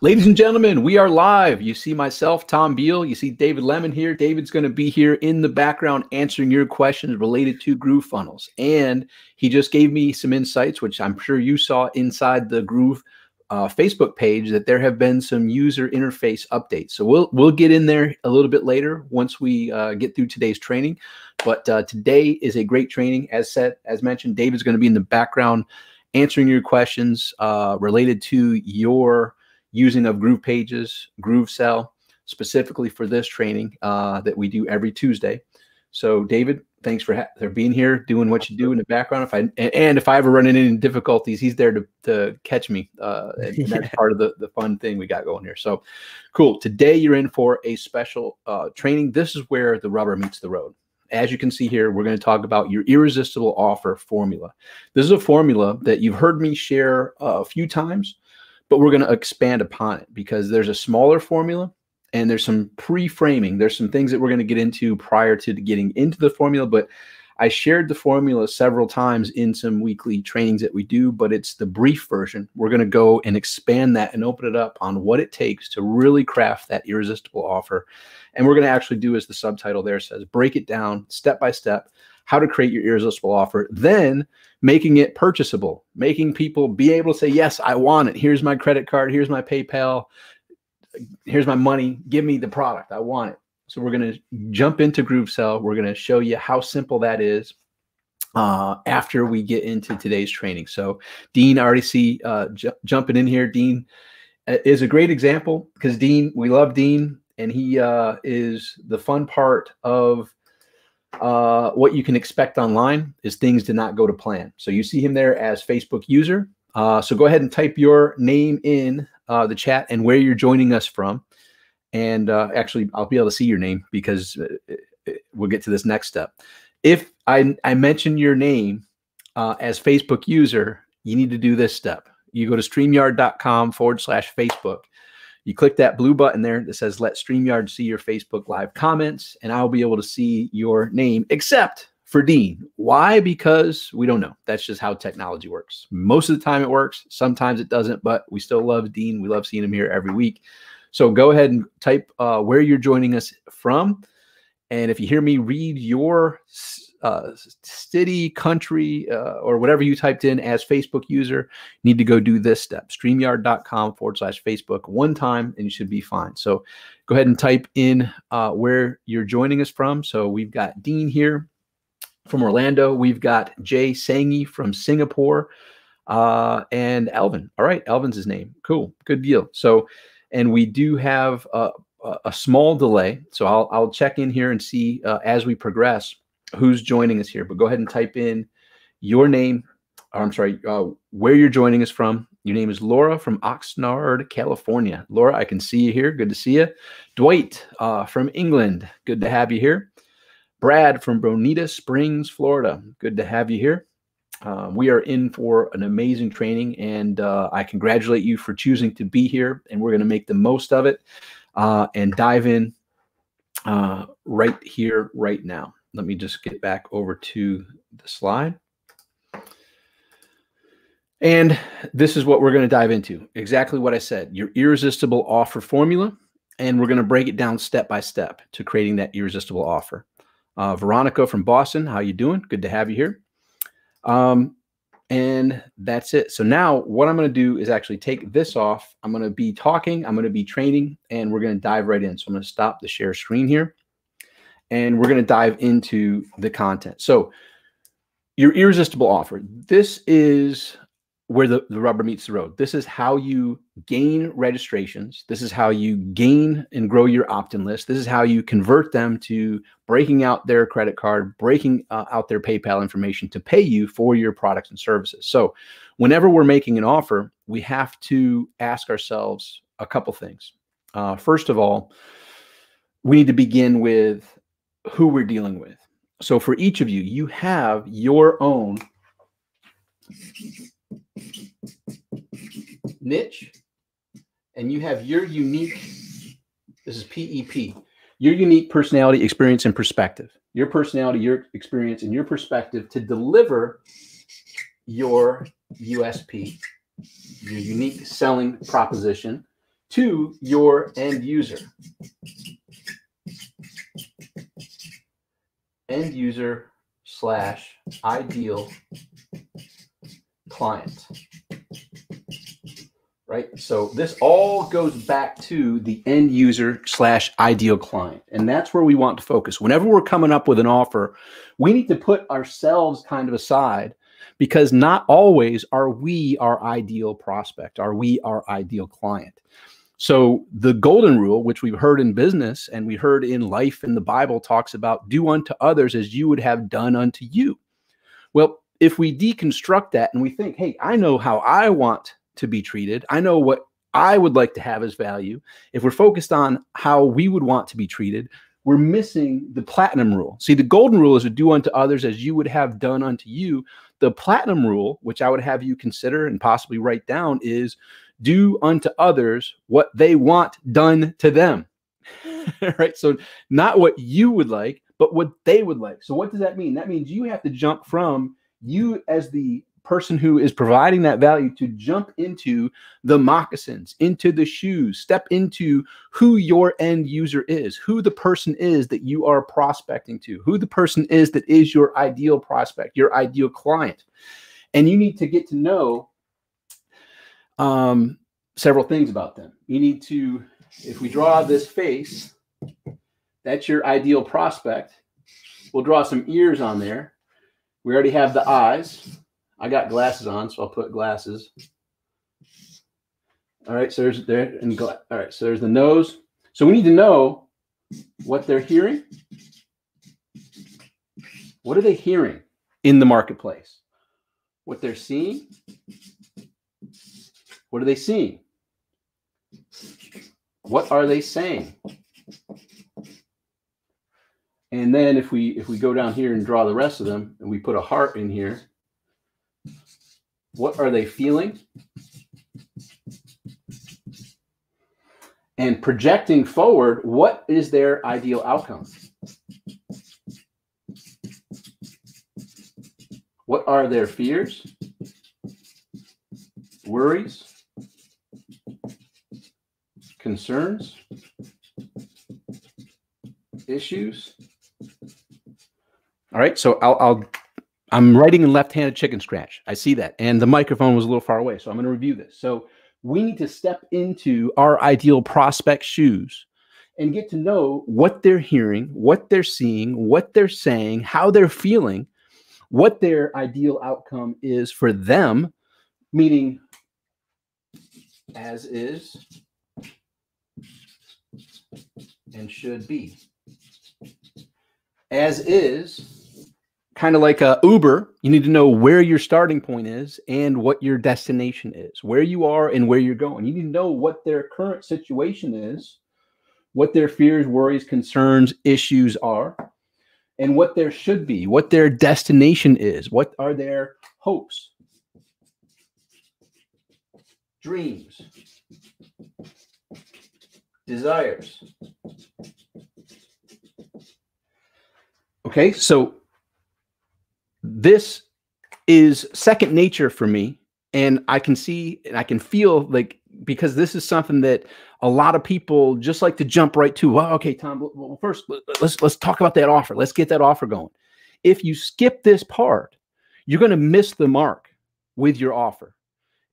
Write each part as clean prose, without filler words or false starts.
Ladies and gentlemen, we are live. You see myself, Tom Beal. You see David Lemon here. David's going to be here in the background answering your questions related to Groove funnels. And he just gave me some insights, which I'm sure you saw inside the Groove Facebook page, that there have been some user interface updates. So we'll get in there a little bit later once we get through today's training. But today is a great training. As mentioned, David's going to be in the background answering your questions related to your using of Groove pages, GrooveSell, specifically for this training that we do every Tuesday. So David, thanks for being here, doing what you do in the background. If I ever run into any difficulties, he's there to catch me. And that's part of the fun thing we got going here. So cool. Today you're in for a special training. This is where the rubber meets the road. As you can see here, we're going to talk about your irresistible offer formula. This is a formula that you've heard me share a few times, but we're going to expand upon it because there's a smaller formula and there's some pre-framing. There's some things that we're going to get into prior to getting into the formula, but I shared the formula several times in some weekly trainings that we do, but it's the brief version. We're going to go and expand that and open it up on what it takes to really craft that irresistible offer. And we're going to actually do, as the subtitle there says, break it down step by step, how to create your irresistible offer, then making it purchasable, making people be able to say, yes, I want it. Here's my credit card. Here's my PayPal. Here's my money. Give me the product. I want it. So we're going to jump into GrooveSell. We're going to show you how simple that is after we get into today's training. So Dean, I already see jumping in here. Dean is a great example because Dean, we love Dean, and he is the fun part of what you can expect online is things do not go to plan. So you see him there as Facebook user. So go ahead and type your name in the chat and where you're joining us from. And actually, I'll be able to see your name because we'll get to this next step. If I mention your name as Facebook user, you need to do this step. You go to StreamYard.com/Facebook. You click that blue button there that says, let StreamYard see your Facebook Live comments, and I'll be able to see your name, except for Dean. Why? Because we don't know. That's just how technology works. Most of the time it works. Sometimes it doesn't, but we still love Dean. We love seeing him here every week. So go ahead and type where you're joining us from. And if you hear me read your city, country, or whatever you typed in as Facebook user, you need to go do this step, StreamYard.com/Facebook one time, and you should be fine. So go ahead and type in where you're joining us from. So we've got Dean here from Orlando. We've got Jay Sangi from Singapore, and Elvin. All right, Elvin's his name. Cool, good deal. So, and we do have a small delay. So I'll check in here and see as we progress who's joining us here. But go ahead and type in your name. I'm sorry, where you're joining us from. Your name is Laura from Oxnard, California. Laura, I can see you here. Good to see you. Dwight from England. Good to have you here. Brad from Bonita Springs, Florida. Good to have you here. We are in for an amazing training, and I congratulate you for choosing to be here, and we're going to make the most of it and dive in right here, right now. Let me just get back over to the slide. And this is what we're going to dive into. Exactly what I said, your irresistible offer formula, and we're going to break it down step by step to creating that irresistible offer. Veronica from Boston, how you doing? Good to have you here. And that's it. So now what I'm going to do is actually take this off. I'm going to be talking, I'm going to be training, and we're going to dive right in. So I'm going to stop the share screen here, and we're going to dive into the content. So your irresistible offer, this is where the rubber meets the road. This is how you gain registrations. This is how you gain and grow your opt-in list. This is how you convert them to breaking out their credit card, breaking out their PayPal information to pay you for your products and services. So whenever we're making an offer, we have to ask ourselves a couple things. First of all, we need to begin with who we're dealing with. So for each of you, you have your own niche, and you have your unique, this is PEP, your unique personality, experience, and perspective. Your personality, your experience, and your perspective to deliver your USP, your unique selling proposition to your end user. End user / ideal client. Right? So this all goes back to the end user / ideal client. And that's where we want to focus. Whenever we're coming up with an offer, we need to put ourselves kind of aside, because not always are we our ideal prospect, are we our ideal client. So the golden rule, which we've heard in business and we heard in life in the Bible, talks about do unto others as you would have done unto you. Well, if we deconstruct that and we think, hey, I know how I want to be treated, I know what I would like to have as value. If we're focused on how we would want to be treated, we're missing the platinum rule. See, the golden rule is to do unto others as you would have done unto you. The platinum rule, which I would have you consider and possibly write down, is do unto others what they want done to them. Right? So not what you would like, but what they would like. So what does that mean? That means you have to jump from you as the person who is providing that value to jump into the moccasins, into the shoes, step into who your end user is, who the person is that you are prospecting to, who the person is that is your ideal prospect, your ideal client. And you need to get to know several things about them. You need to, if we draw this face, that's your ideal prospect. We'll draw some ears on there. We already have the eyes. I got glasses on, so I'll put glasses. All right, so there's there and all right, so there's the nose. So we need to know what they're hearing. What are they hearing in the marketplace? What they're seeing. What are they seeing? What are they saying? And then if we go down here and draw the rest of them and we put a heart in here, what are they feeling? And projecting forward, what is their ideal outcome? What are their fears, worries, concerns, issues? All right, so I'm writing in left-handed chicken scratch. I see that. And the microphone was a little far away, so I'm going to review this. So we need to step into our ideal prospect shoes and get to know what they're hearing, what they're seeing, what they're saying, how they're feeling, what their ideal outcome is for them, meaning as is and should be. As is, kind of like a Uber, you need to know where your starting point is and what your destination is, where you are and where you're going. You need to know what their current situation is, what their fears, worries, concerns, issues are, and what there should be, what their destination is, what are their hopes, dreams, desires. Okay, so this is second nature for me, and I can see and I can feel like, because this is something that a lot of people just like to jump right to. Well, okay, Tom, well, first let's talk about that offer. Let's get that offer going. If you skip this part, you're going to miss the mark with your offer.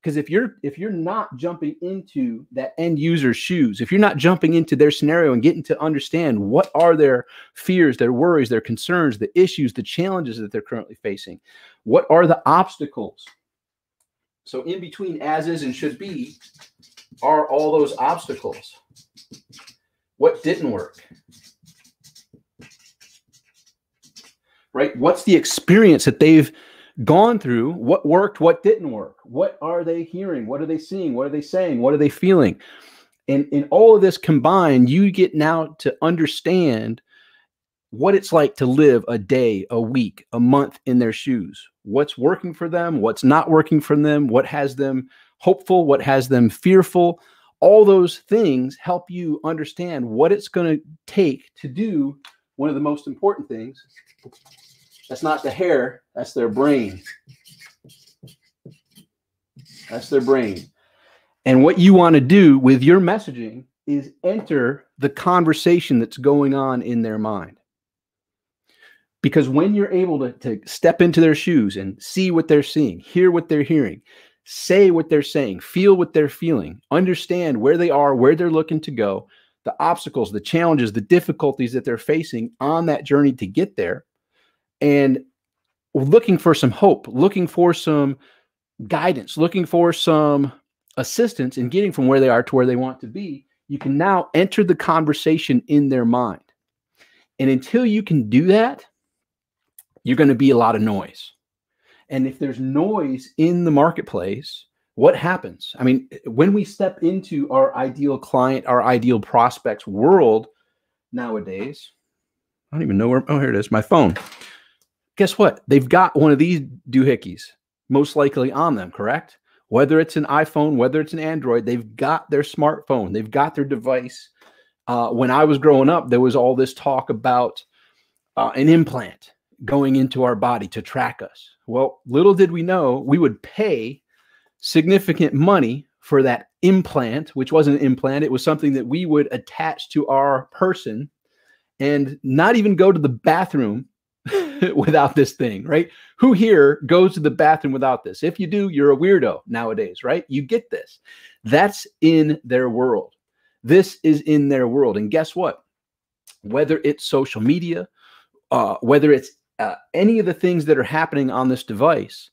Because if you're not jumping into that end user's shoes, if you're not jumping into their scenario and getting to understand what are their fears, their worries, their concerns, the issues, the challenges that they're currently facing, what are the obstacles? So in between as is and should be are all those obstacles. What didn't work? Right? What's the experience that they've gone through? What worked, what didn't work? What are they hearing? What are they seeing? What are they saying? What are they feeling? And in all of this combined, you get now to understand what it's like to live a day, a week, a month in their shoes. What's working for them? What's not working for them? What has them hopeful? What has them fearful? All those things help you understand what it's going to take to do one of the most important things. That's not the hair, that's their brain. That's their brain. And what you want to do with your messaging is enter the conversation that's going on in their mind. Because when you're able to step into their shoes and see what they're seeing, hear what they're hearing, say what they're saying, feel what they're feeling, understand where they are, where they're looking to go, the obstacles, the challenges, the difficulties that they're facing on that journey to get there, and looking for some hope, looking for some guidance, looking for some assistance in getting from where they are to where they want to be, you can now enter the conversation in their mind. And until you can do that, you're going to be a lot of noise. And if there's noise in the marketplace, what happens? I mean, when we step into our ideal client, our ideal prospects world nowadays, I don't even know where, oh, here it is, my phone. Guess what? They've got one of these doohickeys most likely on them, correct? Whether it's an iPhone, whether it's an Android, they've got their smartphone, they've got their device. When I was growing up, there was all this talk about an implant going into our body to track us. Well, little did we know we would pay significant money for that implant, which wasn't an implant. It was something that we would attach to our person and not even go to the bathroom without this thing, right? Who here goes to the bathroom without this? If you do, you're a weirdo nowadays, right? You get this. That's in their world. This is in their world. And guess what? Whether it's social media, whether it's any of the things that are happening on this device,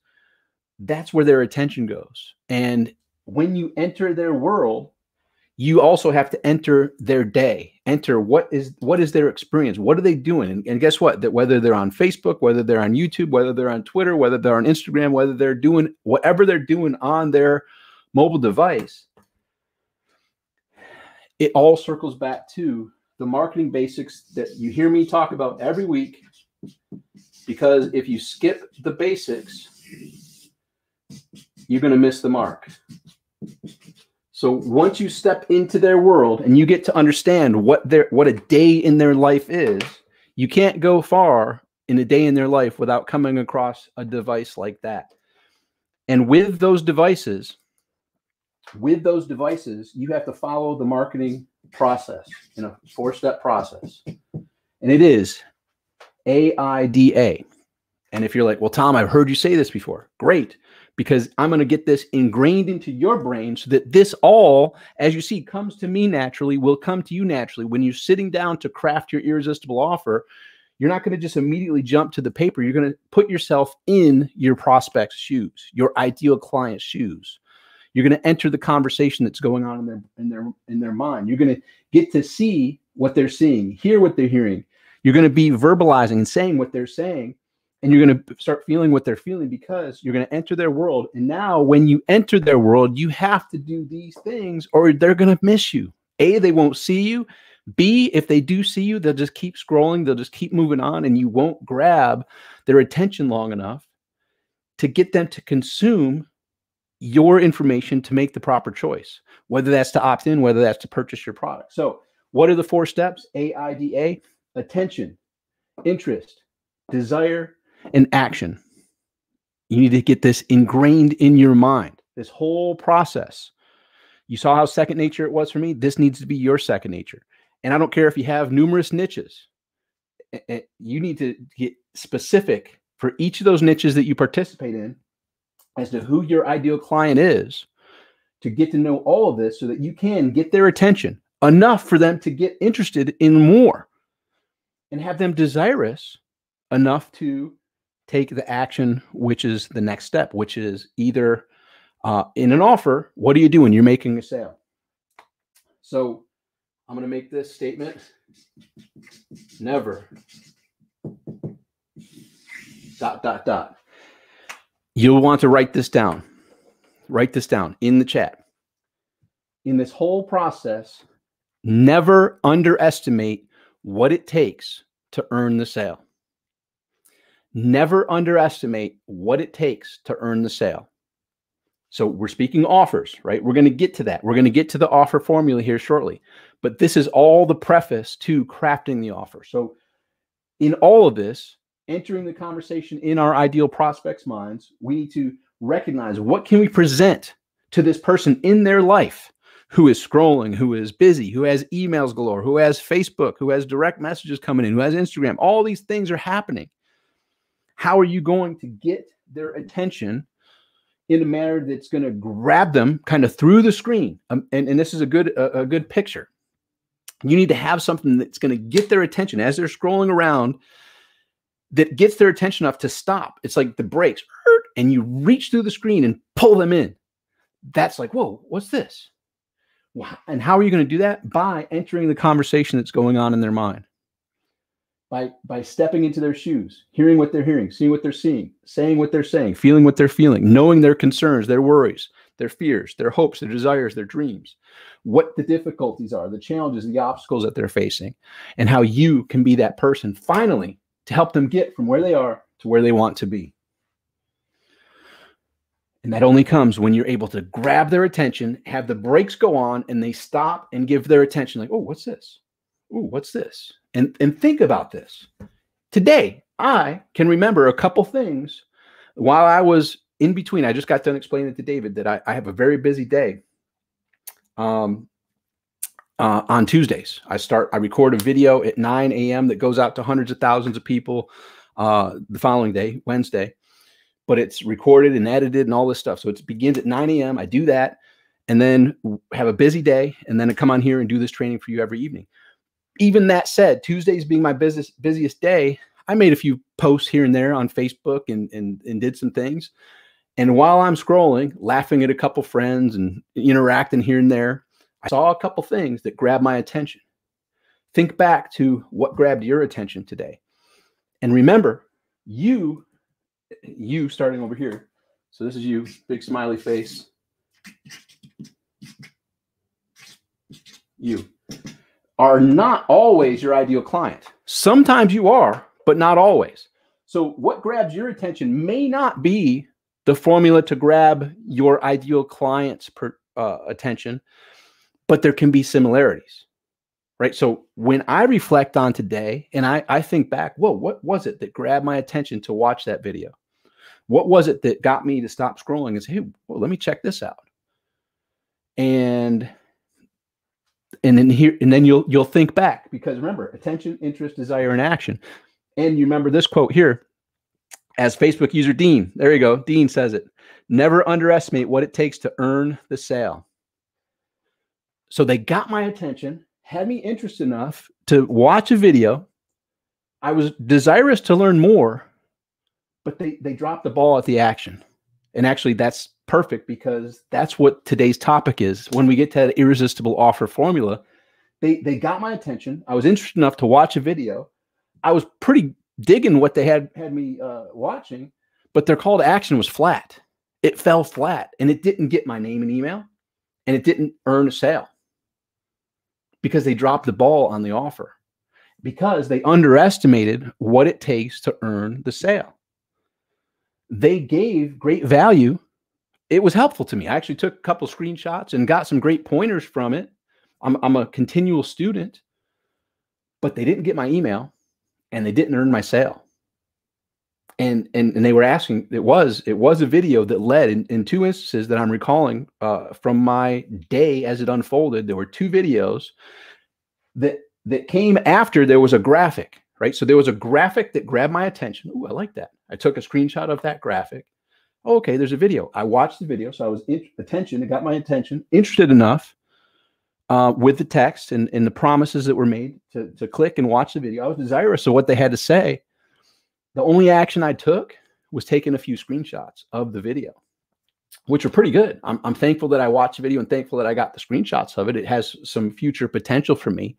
that's where their attention goes. And when you enter their world, you also have to enter their day, enter what is their experience, what are they doing? And guess what? That whether they're on Facebook, whether they're on YouTube, whether they're on Twitter, whether they're on Instagram, whether they're doing whatever they're doing on their mobile device, it all circles back to the marketing basics that you hear me talk about every week. Because if you skip the basics, you're going to miss the mark. So once you step into their world and you get to understand what a day in their life is, you can't go far in a day in their life without coming across a device like that. And with those devices, you have to follow the marketing process in a 4-step process. And it is AIDA. And if you're like, well, Tom, I've heard you say this before. Great. Because I'm going to get this ingrained into your brain so that this all, as you see, comes to me naturally, will come to you naturally. When you're sitting down to craft your irresistible offer, you're not going to just immediately jump to the paper. You're going to put yourself in your prospect's shoes, your ideal client's shoes. You're going to enter the conversation that's going on in their mind. You're going to get to see what they're seeing, hear what they're hearing. You're going to be verbalizing and saying what they're saying. And you're going to start feeling what they're feeling because you're going to enter their world. And now when you enter their world, you have to do these things or they're going to miss you. A, they won't see you. B, if they do see you, they'll just keep scrolling. They'll just keep moving on and you won't grab their attention long enough to get them to consume your information to make the proper choice, whether that's to opt in, whether that's to purchase your product. So what are the 4 steps? AIDA: attention, interest, desire, and action. You need to get this ingrained in your mind, this whole process. You saw how second nature it was for me. This needs to be your second nature. And I don't care if you have numerous niches. You need to get specific for each of those niches that you participate in as to who your ideal client is, to get to know all of this so that you can get their attention enough for them to get interested in more and have them desirous enough to take the action, which is the next step, which is either in an offer, what are you doing? You're making a sale. So I'm going to make this statement. Never ... You'll want to write this down. Write this down in the chat. In this whole process, never underestimate what it takes to earn the sale. Never underestimate what it takes to earn the sale. So we're speaking offers, right? We're going to get to that. We're going to get to the offer formula here shortly. But this is all the preface to crafting the offer. So in all of this, entering the conversation in our ideal prospects' minds, we need to recognize what can we present to this person in their life who is scrolling, who is busy, who has emails galore, who has Facebook, who has direct messages coming in, who has Instagram. All these things are happening. How are you going to get their attention in a manner that's going to grab them kind of through the screen? And this is a good picture. You need to have something that's going to get their attention as they're scrolling around, that gets their attention enough to stop. It's like the brakes, and you reach through the screen and pull them in. That's like, whoa, what's this? And how are you going to do that? By entering the conversation that's going on in their mind. By stepping into their shoes, hearing what they're hearing, seeing what they're seeing, saying what they're saying, feeling what they're feeling, knowing their concerns, their worries, their fears, their hopes, their desires, their dreams, what the difficulties are, the challenges, the obstacles that they're facing, and how you can be that person finally to help them get from where they are to where they want to be. And that only comes when you're able to grab their attention, have the brakes go on, and they stop and give their attention like, oh, what's this? Oh, what's this? And think about this. Today, I can remember a couple things while I was in between. I just got done explaining to David that I have a very busy day. On Tuesdays, I record a video at 9 a.m. that goes out to hundreds of thousands of people the following day, Wednesday. But it's recorded and edited and all this stuff. So it begins at 9 a.m. I do that and then have a busy day. And then I come on here and do this training for you every evening. Even that said, Tuesdays being my busiest day, I made a few posts here and there on Facebook and did some things. And while I'm scrolling, laughing at a couple friends and interacting here and there, I saw a couple things that grabbed my attention. Think back to what grabbed your attention today. And remember, you starting over here. So this is you, big smiley face. You are not always your ideal client. Sometimes you are, but not always. So what grabs your attention may not be the formula to grab your ideal client's attention, but there can be similarities, right? So when I reflect on today and I think back, whoa, what was it that grabbed my attention to watch that video? What was it that got me to stop scrolling and say, hey, well, let me check this out? And then you'll think back, because remember, attention, interest, desire, and action. And you remember this quote here, as Facebook user Dean, there you go, Dean says it, never underestimate what it takes to earn the sale. So they got my attention, had me interested enough to watch a video. I was desirous to learn more, but they dropped the ball at the action. And actually that's perfect, because that's what today's topic is. When we get to that irresistible offer formula, they got my attention. I was interested enough to watch a video. I was pretty digging what they had me watching, but their call to action was flat. It fell flat, and it didn't get my name and email, and it didn't earn a sale, because they dropped the ball on the offer, because they underestimated what it takes to earn the sale. They gave great value. It was helpful to me. I actually took a couple screenshots and got some great pointers from it. I'm a continual student, but they didn't get my email and they didn't earn my sale. And they were asking, it was a video that led in two instances that I'm recalling from my day as it unfolded. There were two videos that came after there was a graphic, right? So there was a graphic that grabbed my attention. Ooh, I like that. I took a screenshot of that graphic. Oh, okay, there's a video. I watched the video, so I was attention. It got my attention, interested enough with the text and the promises that were made to click and watch the video. I was desirous of what they had to say. The only action I took was taking a few screenshots of the video, which are pretty good. I'm thankful that I watched the video and thankful that I got the screenshots of it. It has some future potential for me.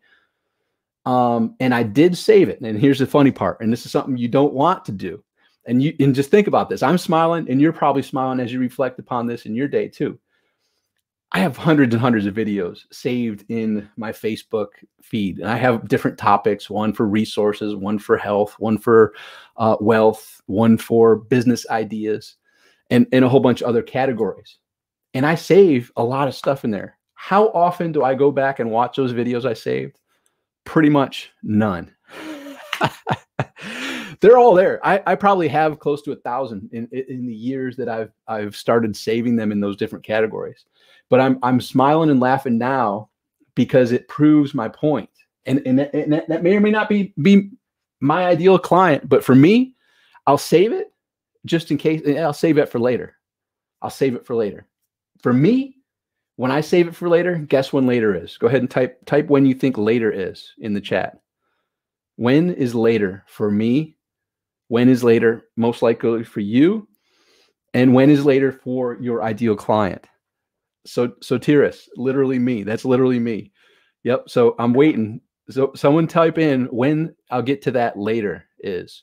And I did save it. And here's the funny part. And this is something you don't want to do. And just think about this. I'm smiling and you're probably smiling as you reflect upon this in your day too. I have hundreds and hundreds of videos saved in my Facebook feed. And I have different topics, one for resources, one for health, one for wealth, one for business ideas, and a whole bunch of other categories. And I save a lot of stuff in there. How often do I go back and watch those videos I saved? Pretty much none. They're all there. I probably have close to 1,000 in the years that I've started saving them in those different categories. But I'm smiling and laughing now because it proves my point. And that may or may not be my ideal client, but for me, I'll save it just in case. I'll save it for later. I'll save it for later. For me, when I save it for later, guess when later is. Go ahead and type when you think later is in the chat. When is later for me? When is later most likely for you? And when is later for your ideal client? So Tiris, literally me. That's literally me. Yep. So I'm waiting. So someone type in when I'll get to that later is.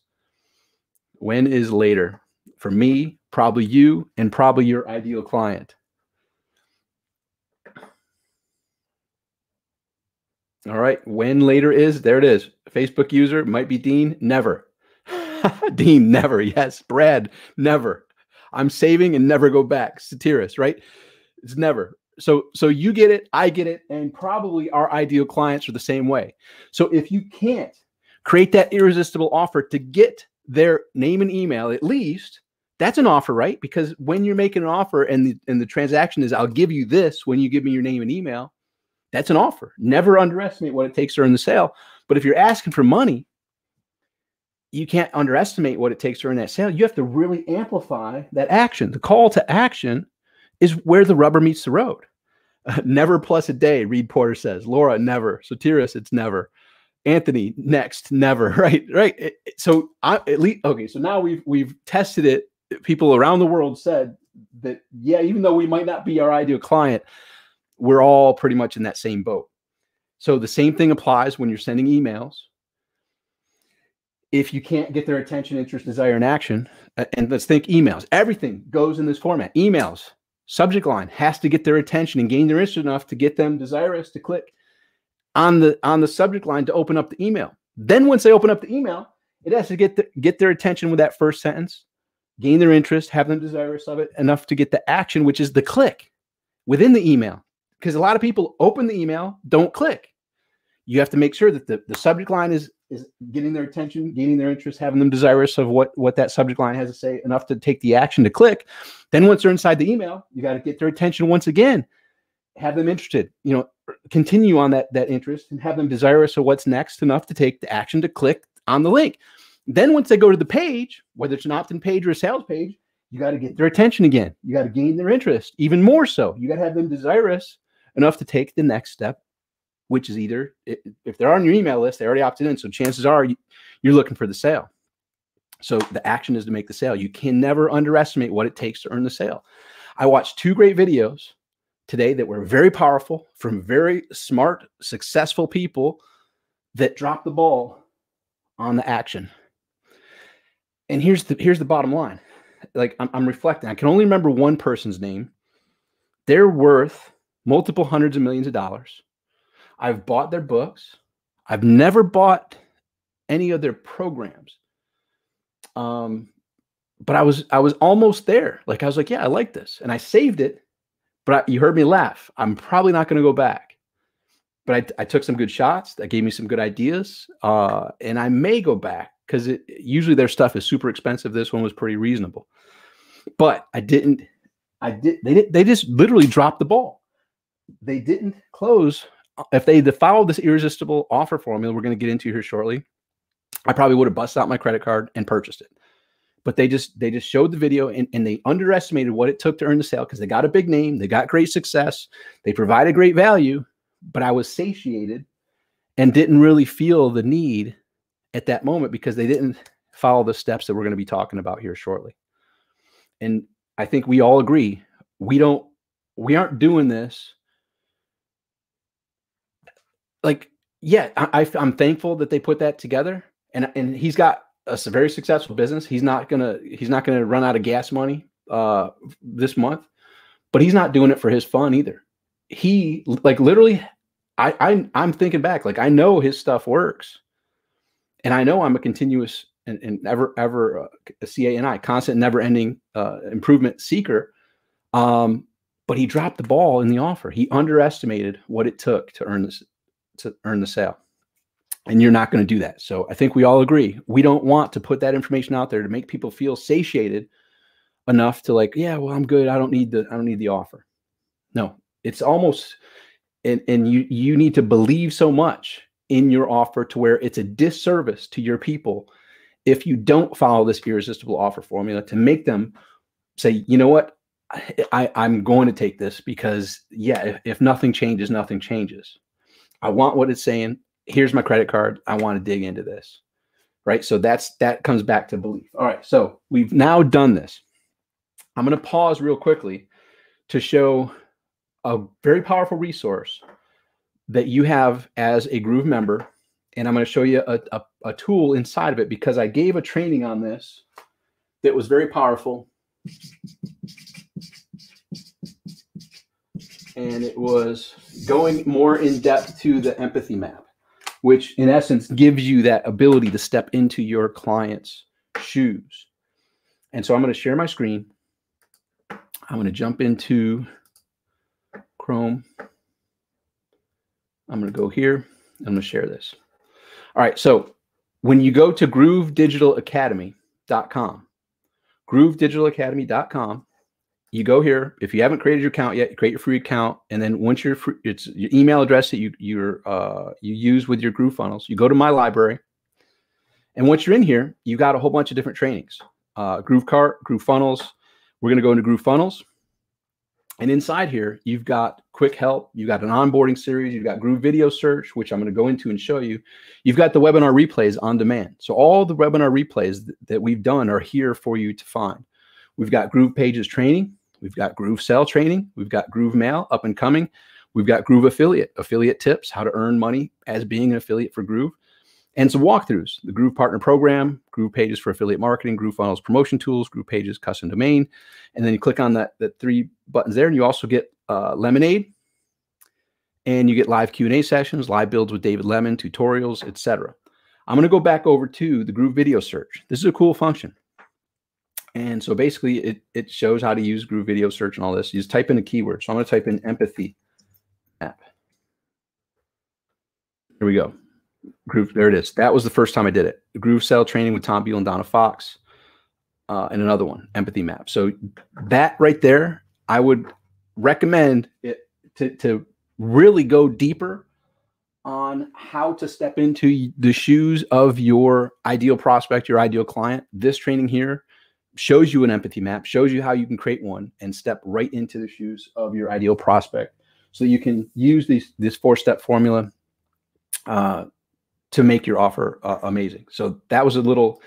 When is later for me, probably you, and probably your ideal client. All right. When later is, there it is. Facebook user might be Dean. Never. Dean, never. Yes. Brad, never. I'm saving and never go back. Satiris, right? It's never. So you get it, I get it, and probably our ideal clients are the same way. So if you can't create that irresistible offer to get their name and email, at least that's an offer, right? Because when you're making an offer and the transaction is, I'll give you this when you give me your name and email, that's an offer. Never underestimate what it takes to earn the sale. But if you're asking for money, you can't underestimate what it takes to earn that sale. You have to really amplify that action. The call to action is where the rubber meets the road. Never plus a day, Reed Porter says. Laura, never. Sotiris, it's never. Anthony, next, never. Right. So at least, okay. So now we've tested it. People around the world said that, yeah, even though we might not be our ideal client, we're all pretty much in that same boat. So the same thing applies when you're sending emails. If you can't get their attention, interest, desire, and action, and let's think emails, everything goes in this format. Emails, subject line has to get their attention and gain their interest enough to get them desirous to click on the subject line to open up the email. Then once they open up the email, it has to get their attention with that first sentence, gain their interest, have them desirous of it enough to get the action, which is the click within the email. Because a lot of people open the email, don't click. You have to make sure that the subject line is getting their attention, gaining their interest, having them desirous of what that subject line has to say, enough to take the action to click. Then once they're inside the email, you got to get their attention once again, have them interested, continue on that interest and have them desirous of what's next, enough to take the action to click on the link. Then once they go to the page, whether it's an opt-in page or a sales page, you got to get their attention again. You got to gain their interest even more so. You got to have them desirous enough to take the next step, which is either, if they're on your email list, they already opted in. So chances are you're looking for the sale. So the action is to make the sale. You can never underestimate what it takes to earn the sale. I watched 2 great videos today that were very powerful from very smart, successful people that dropped the ball on the action. And here's the bottom line. Like I'm reflecting. I can only remember one person's name. They're worth multiple hundreds of millions of dollars. I've bought their books. I've never bought any of their programs. But I was almost there. Like I was like, yeah, I like this. And I saved it, but you heard me laugh. I'm probably not going to go back, but I took some good shots. That gave me some good ideas. And I may go back because usually their stuff is super expensive. This one was pretty reasonable, but I didn't. They just literally dropped the ball. They didn't close. If they followed this irresistible offer formula we're going to get into here shortly, I probably would have busted out my credit card and purchased it. But they just showed the video and they underestimated what it took to earn the sale because they got a big name, they got great success, they provided great value, but I was satiated and didn't really feel the need at that moment because they didn't follow the steps that we're going to be talking about here shortly. And I think we all agree we aren't doing this. Like, yeah, I'm thankful that they put that together, and he's got a very successful business. He's not gonna run out of gas money this month, but he's not doing it for his fun either. He like literally, I'm thinking back, like I know his stuff works, and I know I'm a continuous and ever a CANI, constant, never ending improvement seeker. But he dropped the ball in the offer. He underestimated what it took to earn the sale. And you're not going to do that. So I think we all agree. We don't want to put that information out there to make people feel satiated enough to like, yeah, well, I'm good. I don't need the offer. No, it's almost, and you need to believe so much in your offer to where it's a disservice to your people if you don't follow this irresistible offer formula to make them say, you know what, I'm going to take this because, yeah, if nothing changes, nothing changes. I want what it's saying. Here's my credit card. I want to dig into this, right? So that comes back to belief. All right, so we've now done this. I'm going to pause real quickly to show a very powerful resource that you have as a Groove member. And I'm going to show you a tool inside of it because I gave a training on this that was very powerful. And it was going more in depth to the empathy map, which in essence gives you that ability to step into your client's shoes. And so I'm going to share my screen. I'm going to jump into Chrome. I'm going to go here. I'm going to share this. All right. So when you go to GrooveDigitalAcademy.com, GrooveDigitalAcademy.com, you go here. If you haven't created your account yet, you create your free account. And then once you're free, it's your email address that you use with your Groove funnels. You go to my library. And once you're in here, you got a whole bunch of different trainings. Groove Cart, Groove Funnels. We're going to go into Groove Funnels. And inside here, you've got quick help. You've got an onboarding series. You've got Groove Video Search, which I'm going to go into and show you. You've got the webinar replays on demand. So all the webinar replays that we've done are here for you to find. We've got Groove Pages training. We've got GrooveSell training. We've got Groove Mail up and coming. We've got Groove affiliate tips, how to earn money as being an affiliate for Groove. And some walkthroughs, the Groove Partner Program, Groove Pages for affiliate marketing, Groove Funnels promotion tools, Groove Pages custom domain. And then you click on that 3 buttons there, and you also get Lemonade, and you get live Q&A sessions, live builds with David Lemon, tutorials, etc. I'm going to go back over to the Groove Video Search. This is a cool function. And so basically it shows how to use Groove Video Search and all this. You just type in a keyword. So I'm going to type in empathy app. Here we go. Groove, there it is. That was the first time I did it. The GrooveSell training with Tom Beal and Donna Fox, and another one, empathy map. So that right there, I would recommend it to really go deeper on how to step into the shoes of your ideal prospect, your ideal client. This training here shows you an empathy map, shows you how you can create one and step right into the shoes of your ideal prospect, so you can use this 4-step formula to make your offer amazing. So that was a little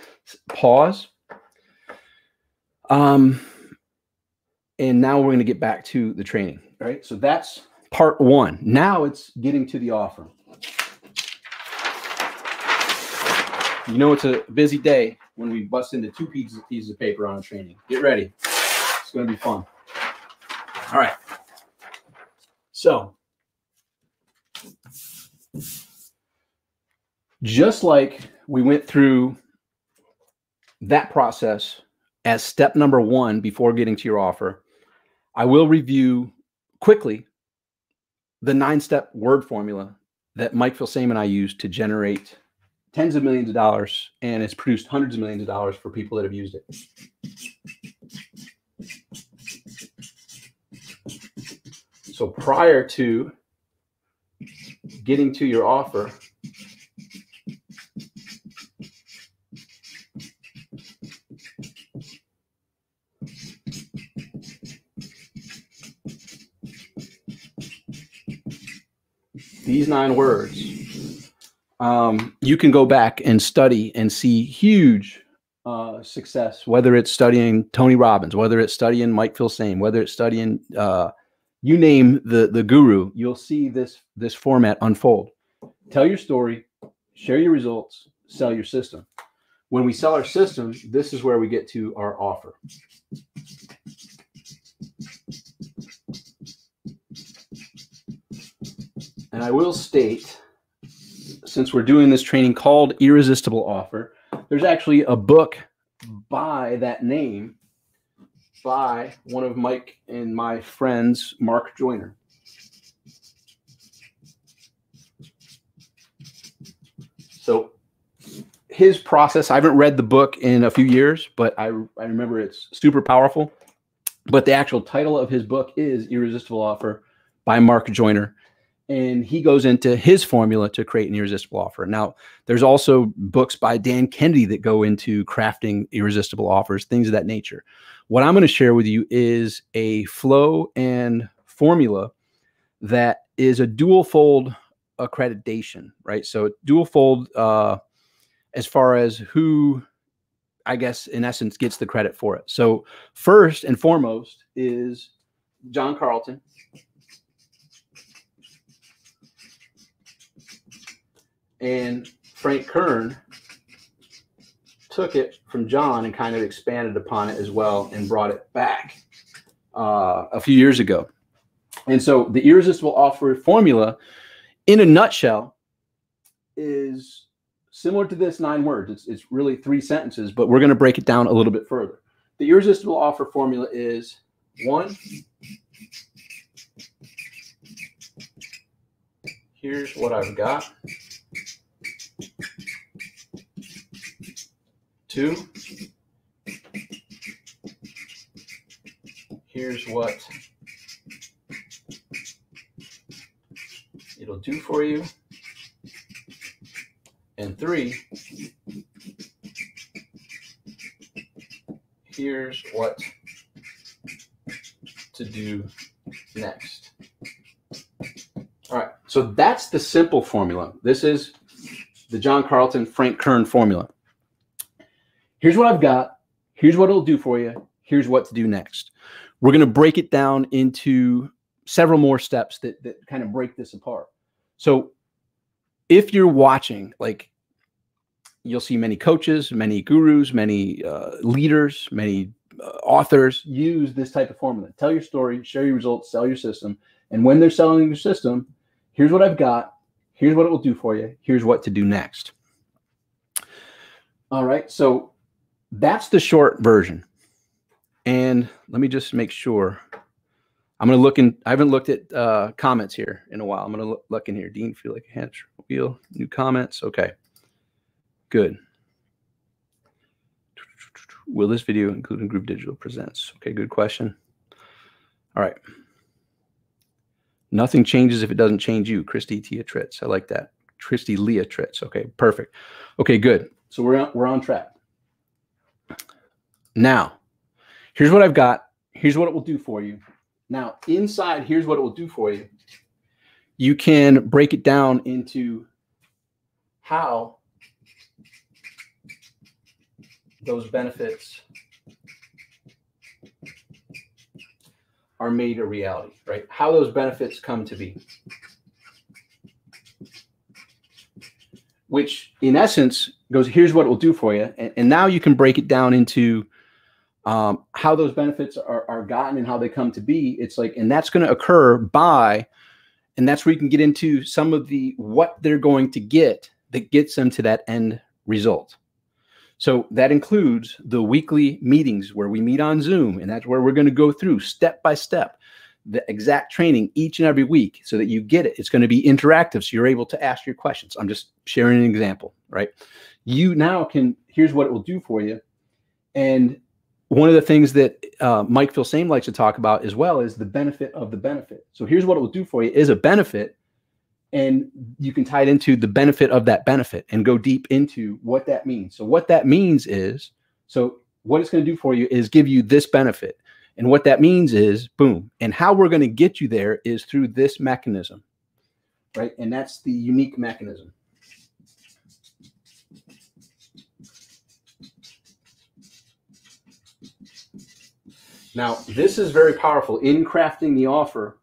pause. And now we're going to get back to the training, right? So that's part 1. Now it's getting to the offer. You know, it's a busy day when we bust into 2 pieces of paper on a training. Get ready. It's going to be fun. All right. So just like we went through that process as step number 1 before getting to your offer, I will review quickly the 9-step word formula that Mike Filsaime and I used to generate tens of millions of dollars, and it's produced hundreds of millions of dollars for people that have used it. So prior to getting to your offer, these 9 words, you can go back and study and see huge success, whether it's studying Tony Robbins, whether it's studying Mike Filsaime, whether it's studying, you name the guru, you'll see this format unfold. Tell your story, share your results, sell your system. When we sell our system, this is where we get to our offer. And I will state, since we're doing this training called Irresistible Offer, there's actually a book by that name by one of Mike and my friends, Mark Joyner. So his process, I haven't read the book in a few years, but I remember it's super powerful. But the actual title of his book is Irresistible Offer by Mark Joyner. And he goes into his formula to create an irresistible offer. Now, there's also books by Dan Kennedy that go into crafting irresistible offers, things of that nature. What I'm going to share with you is a flow and formula that is a dual fold accreditation, right? So dual fold as far as who, I guess, in essence, gets the credit for it. So first and foremost is John Carlton. And Frank Kern took it from John and kind of expanded upon it as well and brought it back a few years ago. And so the irresistible offer formula, in a nutshell, is similar to this 9 words. It's really 3 sentences, but we're going to break it down a little bit further. The irresistible offer formula is 1, here's what I've got. 2, here's what it'll do for you. And 3, here's what to do next. All right, so that's the simple formula. This is the John Carlton, Frank Kern formula. Here's what I've got. Here's what it'll do for you. Here's what to do next. We're going to break it down into several more steps that kind of break this apart. So if you're watching, like, you'll see many coaches, many gurus, many leaders, many authors use this type of formula. Tell your story, share your results, sell your system. And when they're selling your system, here's what I've got. Here's what it will do for you. Here's what to do next. All right. So that's the short version. And let me just make sure. I'm going to look in. I haven't looked at comments here in a while. I'm going to look in here. Dean, feel like a hamster wheel. New comments. Okay. Good. Will this video include Groove Digital Presents? Okay, good question. All right. Nothing changes if it doesn't change you. Christy Tia Tritz. I like that. Christy Leah Tritz. Okay, perfect. Okay, good. So we're on track. Now, here's what I've got. Here's what it will do for you. Now, inside, here's what it will do for you. You can break it down into how those benefits are made a reality, right? How those benefits come to be. Which, in essence, goes, here's what it will do for you. And now you can break it down into how those benefits are gotten and how they come to be. It's like, and that's going to occur by, and that's where you can get into some of the what they're going to get that gets them to that end result. So that includes the weekly meetings where we meet on Zoom, and that's where we're going to go through step by step the exact training each and every week so that you get it. It's going to be interactive, so you're able to ask your questions. I'm just sharing an example, right? You now can, here's what it will do for you. And one of the things that Mike Filsame likes to talk about as well is the benefit of the benefit. So here's what it will do for you is a benefit, and you can tie it into the benefit of that benefit and go deep into what that means. So what that means is, so what it's going to do for you is give you this benefit. And what that means is, boom. And how we're going to get you there is through this mechanism, right? And that's the unique mechanism. Now, this is very powerful in crafting the offer.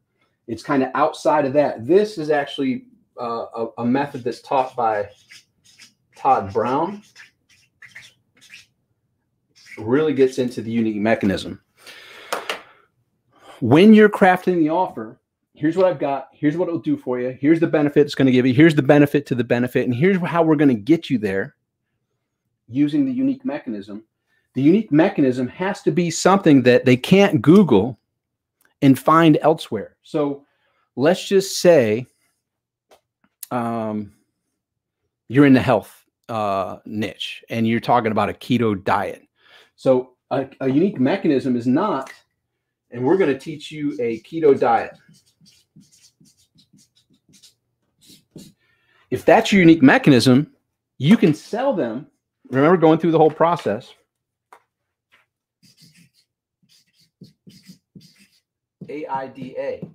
It's kind of outside of that. This is actually a method that's taught by Todd Brown. Really gets into the unique mechanism. When you're crafting the offer, here's what I've got. Here's what it'll do for you. Here's the benefit it's going to give you. Here's the benefit to the benefit. And here's how we're going to get you there using the unique mechanism. The unique mechanism has to be something that they can't Google and find elsewhere. So let's just say you're in the health niche and you're talking about a keto diet. So a unique mechanism is not, and we're going to teach you a keto diet. If that's your unique mechanism, you can sell them. Remember going through the whole process. AIDA.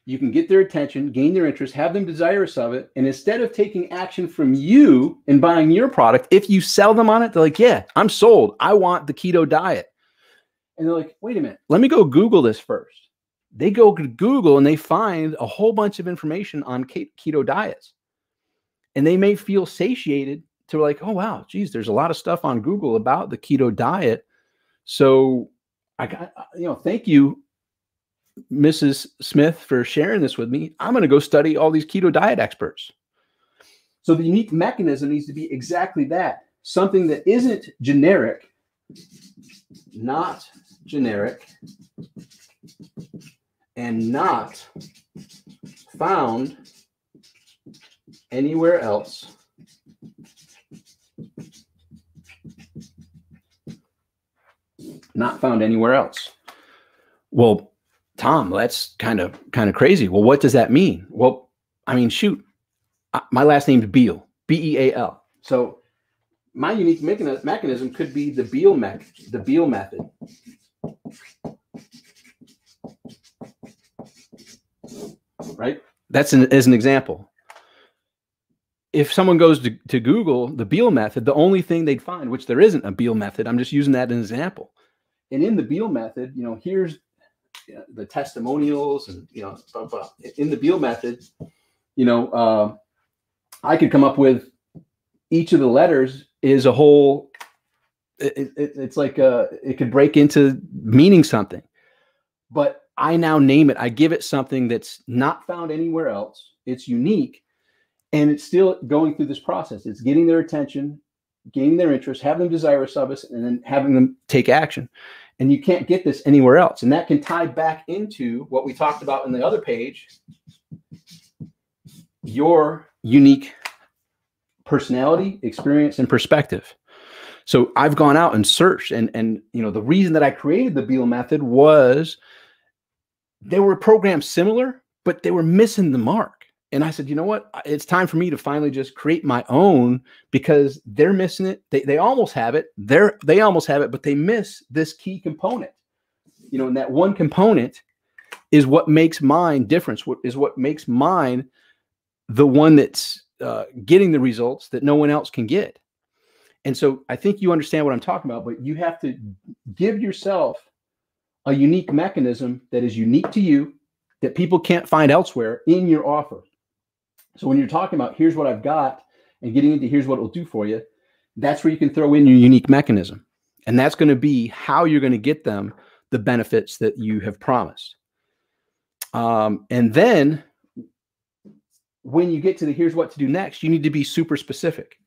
You can get their attention, gain their interest, have them desirous of it. And instead of taking action from you and buying your product, if you sell them on it, they're like, yeah, I'm sold. I want the keto diet. And they're like, wait a minute, let me go Google this first. They go to Google and they find a whole bunch of information on keto diets. And they may feel satiated to like, oh, wow, geez, there's a lot of stuff on Google about the keto diet. So I got, thank you, Mrs. Smith, for sharing this with me. I'm going to go study all these keto diet experts. So the unique mechanism needs to be exactly that. Something that isn't generic, not generic, and not found anywhere else. Not found anywhere else. Well, Tom, that's kind of crazy. Well, what does that mean? Well, I mean, shoot, my last name is Beal, B-E-A-L. So my unique mechanism could be the Beal method. Right? That's as an example. If someone goes to Google the Beal method, the only thing they'd find, which there isn't a Beal method, I'm just using that as an example. And in the Beal method, here's the testimonials and, blah, blah. In the Beal method, I could come up with each of the letters is a whole, it's like it could break into meaning something. But I now name it. I give it something that's not found anywhere else. It's unique. And it's still going through this process. It's getting their attention, gaining their interest, having them desirous of us, and then having them take action. And you can't get this anywhere else. And that can tie back into what we talked about in the other page, your unique personality, experience, and perspective. So I've gone out and searched. And the reason that I created the Beal method was they were programs similar, but they were missing the mark. And I said, you know what? It's time for me to finally just create my own because they're missing it. They almost have it. They almost have it, but they miss this key component. And that one component is what makes mine different. What makes mine the one that's getting the results that no one else can get. And so I think you understand what I'm talking about, but you have to give yourself a unique mechanism that is unique to you that people can't find elsewhere in your offer. So when you're talking about here's what I've got and getting into here's what it will do for you, that's where you can throw in your unique mechanism. And that's going to be how you're going to get them the benefits that you have promised. And then when you get to the here's what to do next, you need to be super specific.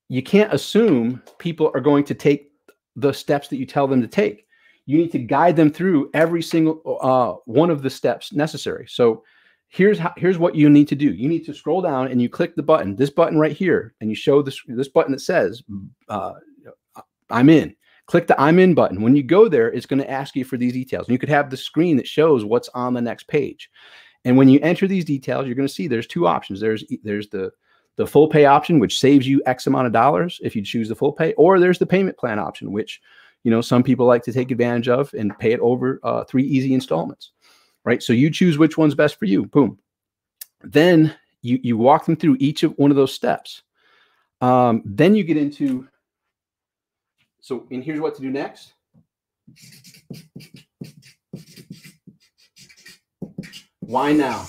You can't assume people are going to take the steps that you tell them to take. You need to guide them through every single one of the steps necessary. So here's what you need to do. You need to scroll down and you click the button, this button right here, and you show this button that says, I'm in. Click the I'm in button. When you go there, it's going to ask you for these details. And you could have the screen that shows what's on the next page. And when you enter these details, you're going to see there's two options. There's the full pay option, which saves you X amount of dollars if you choose the full pay, or there's the payment plan option, which some people like to take advantage of and pay it over 3 easy installments. Right. So you choose which one's best for you. Boom. Then you walk them through each of one of those steps. Then you get into, and here's what to do next. Why now?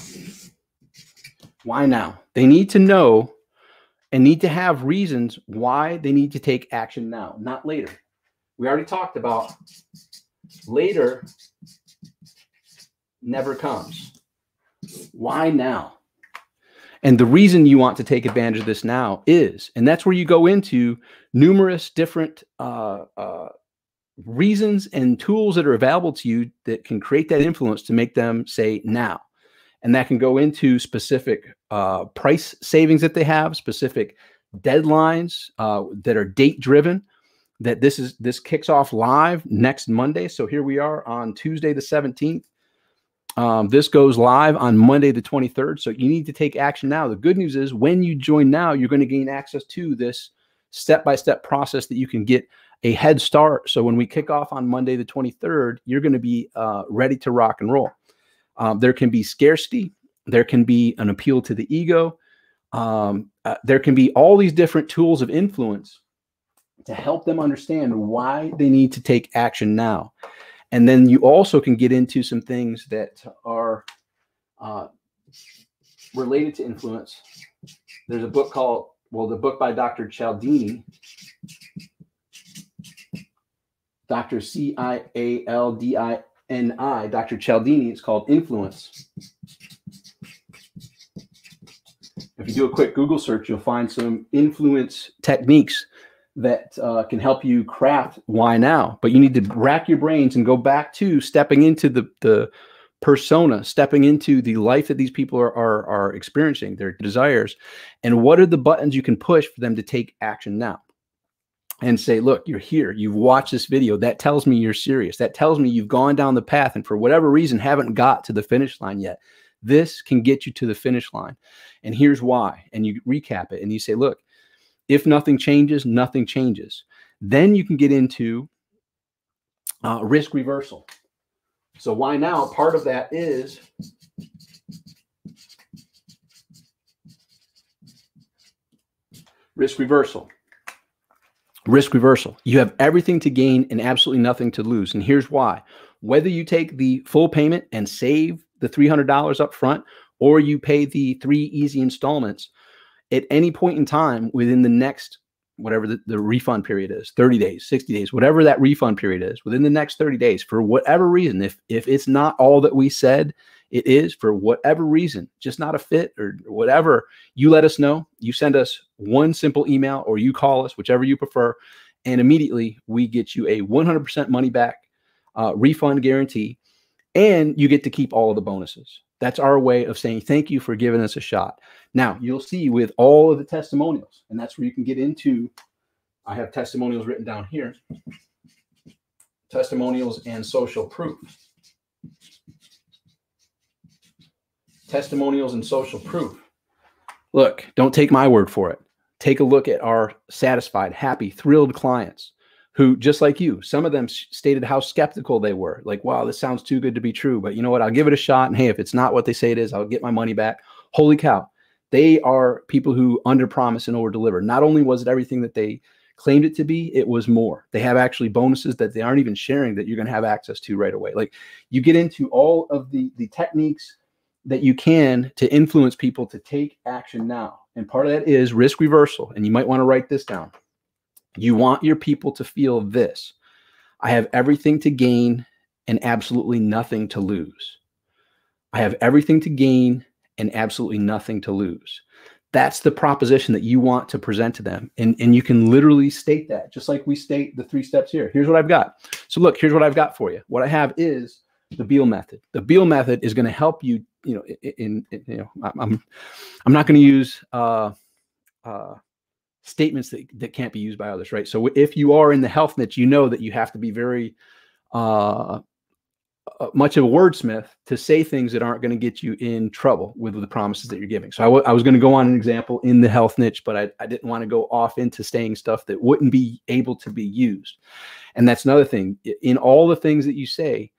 Why now? They need to know and need to have reasons why they need to take action now, not later. We already talked about later never comes. Why now? And the reason you want to take advantage of this now is, and that's where you go into numerous different reasons and tools that are available to you that can create that influence to make them say now. And that can go into specific price savings that they have, specific deadlines that are date driven. That this kicks off live next Monday. So here we are on Tuesday the 17th. This goes live on Monday the 23rd. So you need to take action now. The good news is when you join now, you're going to gain access to this step-by-step process that you can get a head start. So when we kick off on Monday the 23rd, you're going to be ready to rock and roll. There can be scarcity. There can be an appeal to the ego. There can be all these different tools of influence to help them understand why they need to take action now. And then you also can get into some things that are related to influence. There's a book called, well, the book by Dr. Cialdini, Dr. Cialdini, Dr. Cialdini. It's called Influence. If you do a quick Google search, you'll find some influence techniques that can help you craft why now. But you need to rack your brains and go back to stepping into the persona, stepping into the life that these people are experiencing, their desires, and what are the buttons you can push for them to take action now. And say, look, you're here. You've watched this video. That tells me you're serious. That tells me you've gone down the path and for whatever reason haven't got to the finish line yet. This can get you to the finish line. And here's why. And you recap it and you say, look, if nothing changes, nothing changes. Then you can get into risk reversal. So why now? Part of that is risk reversal. Risk reversal. You have everything to gain and absolutely nothing to lose. And here's why. Whether you take the full payment and save the $300 up front, or you pay the 3 easy installments, at any point in time within the next, whatever the refund period is, 30 days, 60 days, whatever that refund period is, within the next 30 days, for whatever reason, if it's not all that we said it is, for whatever reason, just not a fit or whatever, you let us know. You send us one simple email or you call us, whichever you prefer, and immediately we get you a 100% money back refund guarantee, and you get to keep all of the bonuses. That's our way of saying thank you for giving us a shot. Now, you'll see with all of the testimonials, and that's where you can get into, I have testimonials written down here, testimonials and social proof. Testimonials and social proof. Look, don't take my word for it. Take a look at our satisfied, happy, thrilled clients who, just like you, some of them stated how skeptical they were. Like, wow, this sounds too good to be true, but you know what? I'll give it a shot. And hey, if it's not what they say it is, I'll get my money back. Holy cow. They are people who under promise and over deliver. Not only was it everything that they claimed it to be, it was more. They have actually bonuses that they aren't even sharing that you're going to have access to right away. Like, you get into all of the techniques that you can to influence people to take action now. And part of that is risk reversal. And you might want to write this down. You want your people to feel this: I have everything to gain and absolutely nothing to lose. I have everything to gain and absolutely nothing to lose. That's the proposition that you want to present to them. And you can literally state that, just like we state the 3 steps here. Here's what I've got. So look, here's what I've got for you. What I have is the Beal method. The Beal method is going to help you, I'm not going to use statements that can't be used by others, right? So if you are in the health niche, you know that you have to be very much of a wordsmith to say things that aren't going to get you in trouble with the promises that you're giving. So I was going to go on an example in the health niche, but I didn't want to go off into saying stuff that wouldn't be able to be used. And that's another thing. In all the things that you say,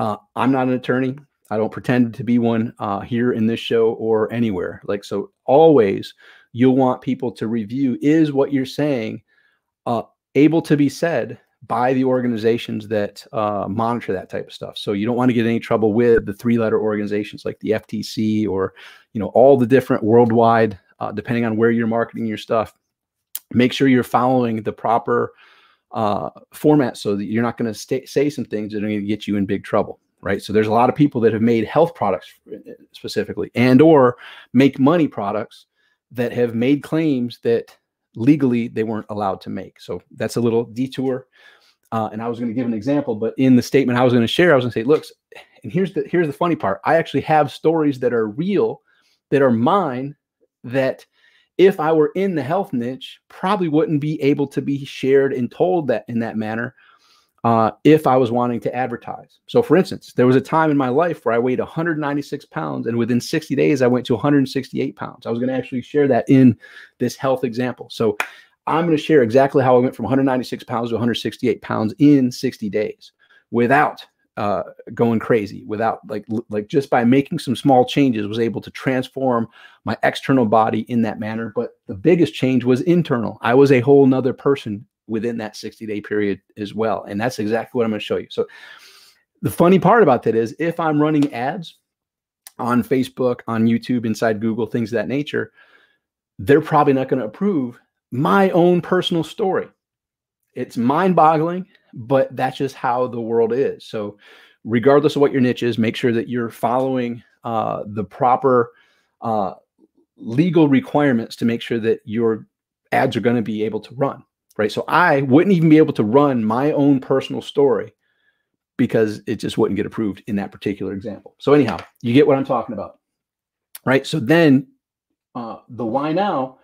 I'm not an attorney. I don't pretend to be one here in this show or anywhere. Like, so always you'll want people to review, is what you're saying able to be said by the organizations that monitor that type of stuff. So you don't want to get any trouble with the 3-letter organizations like the FTC or, all the different worldwide, depending on where you're marketing your stuff. Make sure you're following the proper format so that you're not going to say some things that are going to get you in big trouble. Right. So there's a lot of people that have made health products specifically and or make money products that have made claims that legally they weren't allowed to make. So that's a little detour. And I was going to give an example, but in the statement I was going to share, I was going to say, look, And here's the funny part. I actually have stories that are real, that are mine, that if I were in the health niche, probably wouldn't be able to be shared and told that in that manner if I was wanting to advertise. So for instance, there was a time in my life where I weighed 196 pounds, and within 60 days, I went to 168 pounds. I was going to actually share that in this health example. So I'm going to share exactly how I went from 196 pounds to 168 pounds in 60 days without going crazy, without like just by making some small changes, was able to transform my external body in that manner. But the biggest change was internal. I was a whole nother person within that 60-day period as well. And that's exactly what I'm going to show you. So the funny part about that is, if I'm running ads on Facebook, on YouTube, inside Google, things of that nature, they're probably not going to approve my own personal story. It's mind-boggling, but that's just how the world is. So regardless of what your niche is, make sure that you're following the proper legal requirements to make sure that your ads are going to be able to run, right? So I wouldn't even be able to run my own personal story because it just wouldn't get approved in that particular example. So anyhow, you get what I'm talking about, right? So then the why now,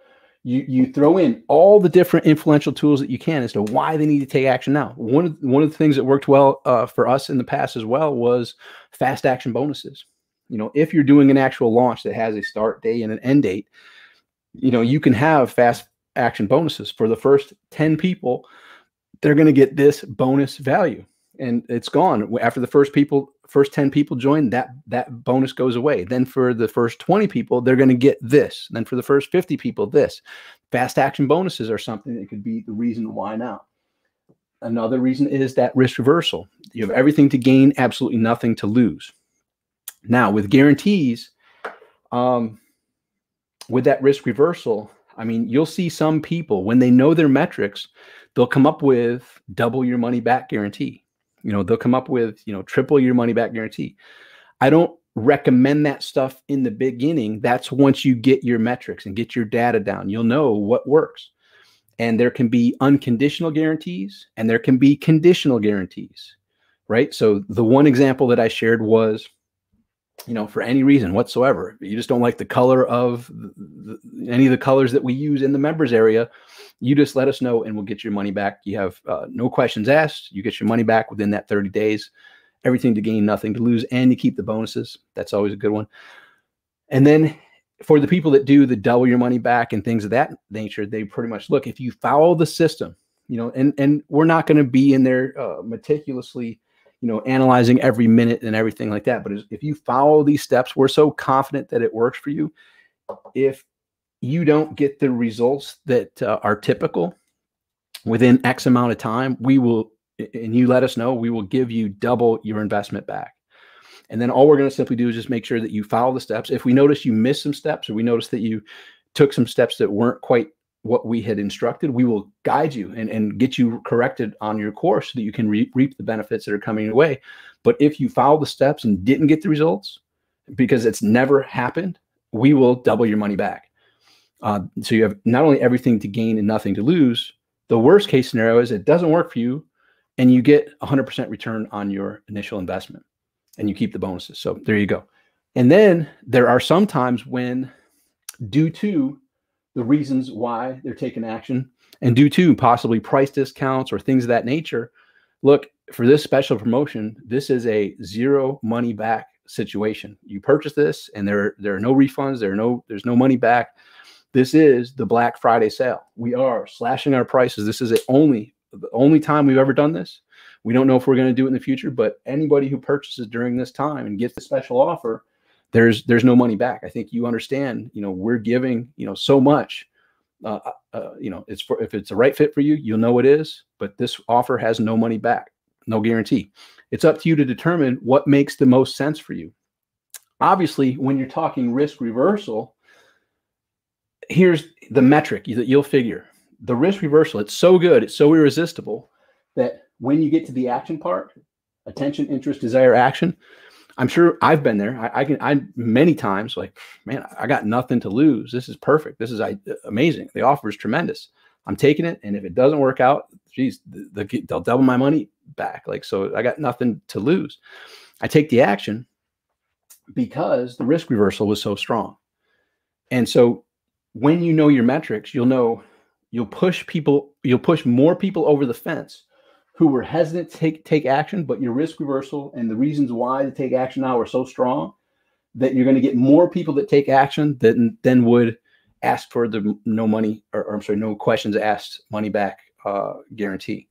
you throw in all the different influential tools that you can as to why they need to take action now. One of the things that worked well for us in the past as well was fast action bonuses. You know, if you're doing an actual launch that has a start date and an end date, you know, you can have fast action bonuses. For the first 10 people, they're going to get this bonus value, and it's gone. After the first 10 people join, that bonus goes away. Then for the first 20 people, they're going to get this. Then for the first 50 people, this. Fast action bonuses are something that could be the reason why now. Another reason is that risk reversal. You have everything to gain, absolutely nothing to lose. Now with guarantees, with that risk reversal, I mean, you'll see some people, when they know their metrics, they'll come up with double your money back guarantee. You know, they'll come up with, you know, triple your money back guarantee. I don't recommend that stuff in the beginning. That's once you get your metrics and get your data down, you'll know what works. And there can be unconditional guarantees and there can be conditional guarantees, right? So the one example that I shared was, you know, for any reason whatsoever, you just don't like the color of any of the colors that we use in the members area, you just let us know and we'll get your money back. You have no questions asked. You get your money back within that 30 days, everything to gain, nothing to lose, and you keep the bonuses. That's always a good one. And then for the people that do the double your money back and things of that nature, they pretty much look, if you follow the system, you know, and we're not going to be in there meticulously, you know, analyzing every minute and everything like that. But if you follow these steps, we're so confident that it works for you. If you don't get the results that are typical within X amount of time, we will, and you let us know, we will give you double your investment back. And then all we're going to simply do is just make sure that you follow the steps. If we notice you missed some steps, or we notice that you took some steps that weren't quite what we had instructed, we will guide you and get you corrected on your course so that you can reap the benefits that are coming your way. But if you follow the steps and didn't get the results, because it's never happened, we will double your money back. So you have not only everything to gain and nothing to lose. The worst case scenario is it doesn't work for you and you get 100% return on your initial investment and you keep the bonuses. So there you go. And then there are some times when, due to the reasons why they're taking action and due to possibly price discounts or things of that nature, look, for this special promotion, this is a zero money back situation. You purchase this and there are no refunds, there's no money back. This is the Black Friday sale. We are slashing our prices. This is the only time we've ever done this. We don't know if we're going to do it in the future, but anybody who purchases during this time and gets the special offer, there's no money back. I think you understand, you know, we're giving, you know, so much, you know, if it's the right fit for you, you'll know it is, but this offer has no money back, no guarantee. It's up to you to determine what makes the most sense for you. Obviously, when you're talking risk reversal, here's the metric that you'll figure. The risk reversal, it's so good, it's so irresistible that when you get to the action part, attention, interest, desire, action, I'm sure I've been there. I many times, like, man, I got nothing to lose. This is perfect. This is amazing. The offer is tremendous. I'm taking it. And if it doesn't work out, geez, they'll double my money back. Like, so I got nothing to lose. I take the action because the risk reversal was so strong. And so when you know your metrics, you'll know you'll push more people over the fence who were hesitant to take action, but your risk reversal and the reasons why to take action now are so strong that you're going to get more people that take action than would ask for the no questions asked money back guarantee.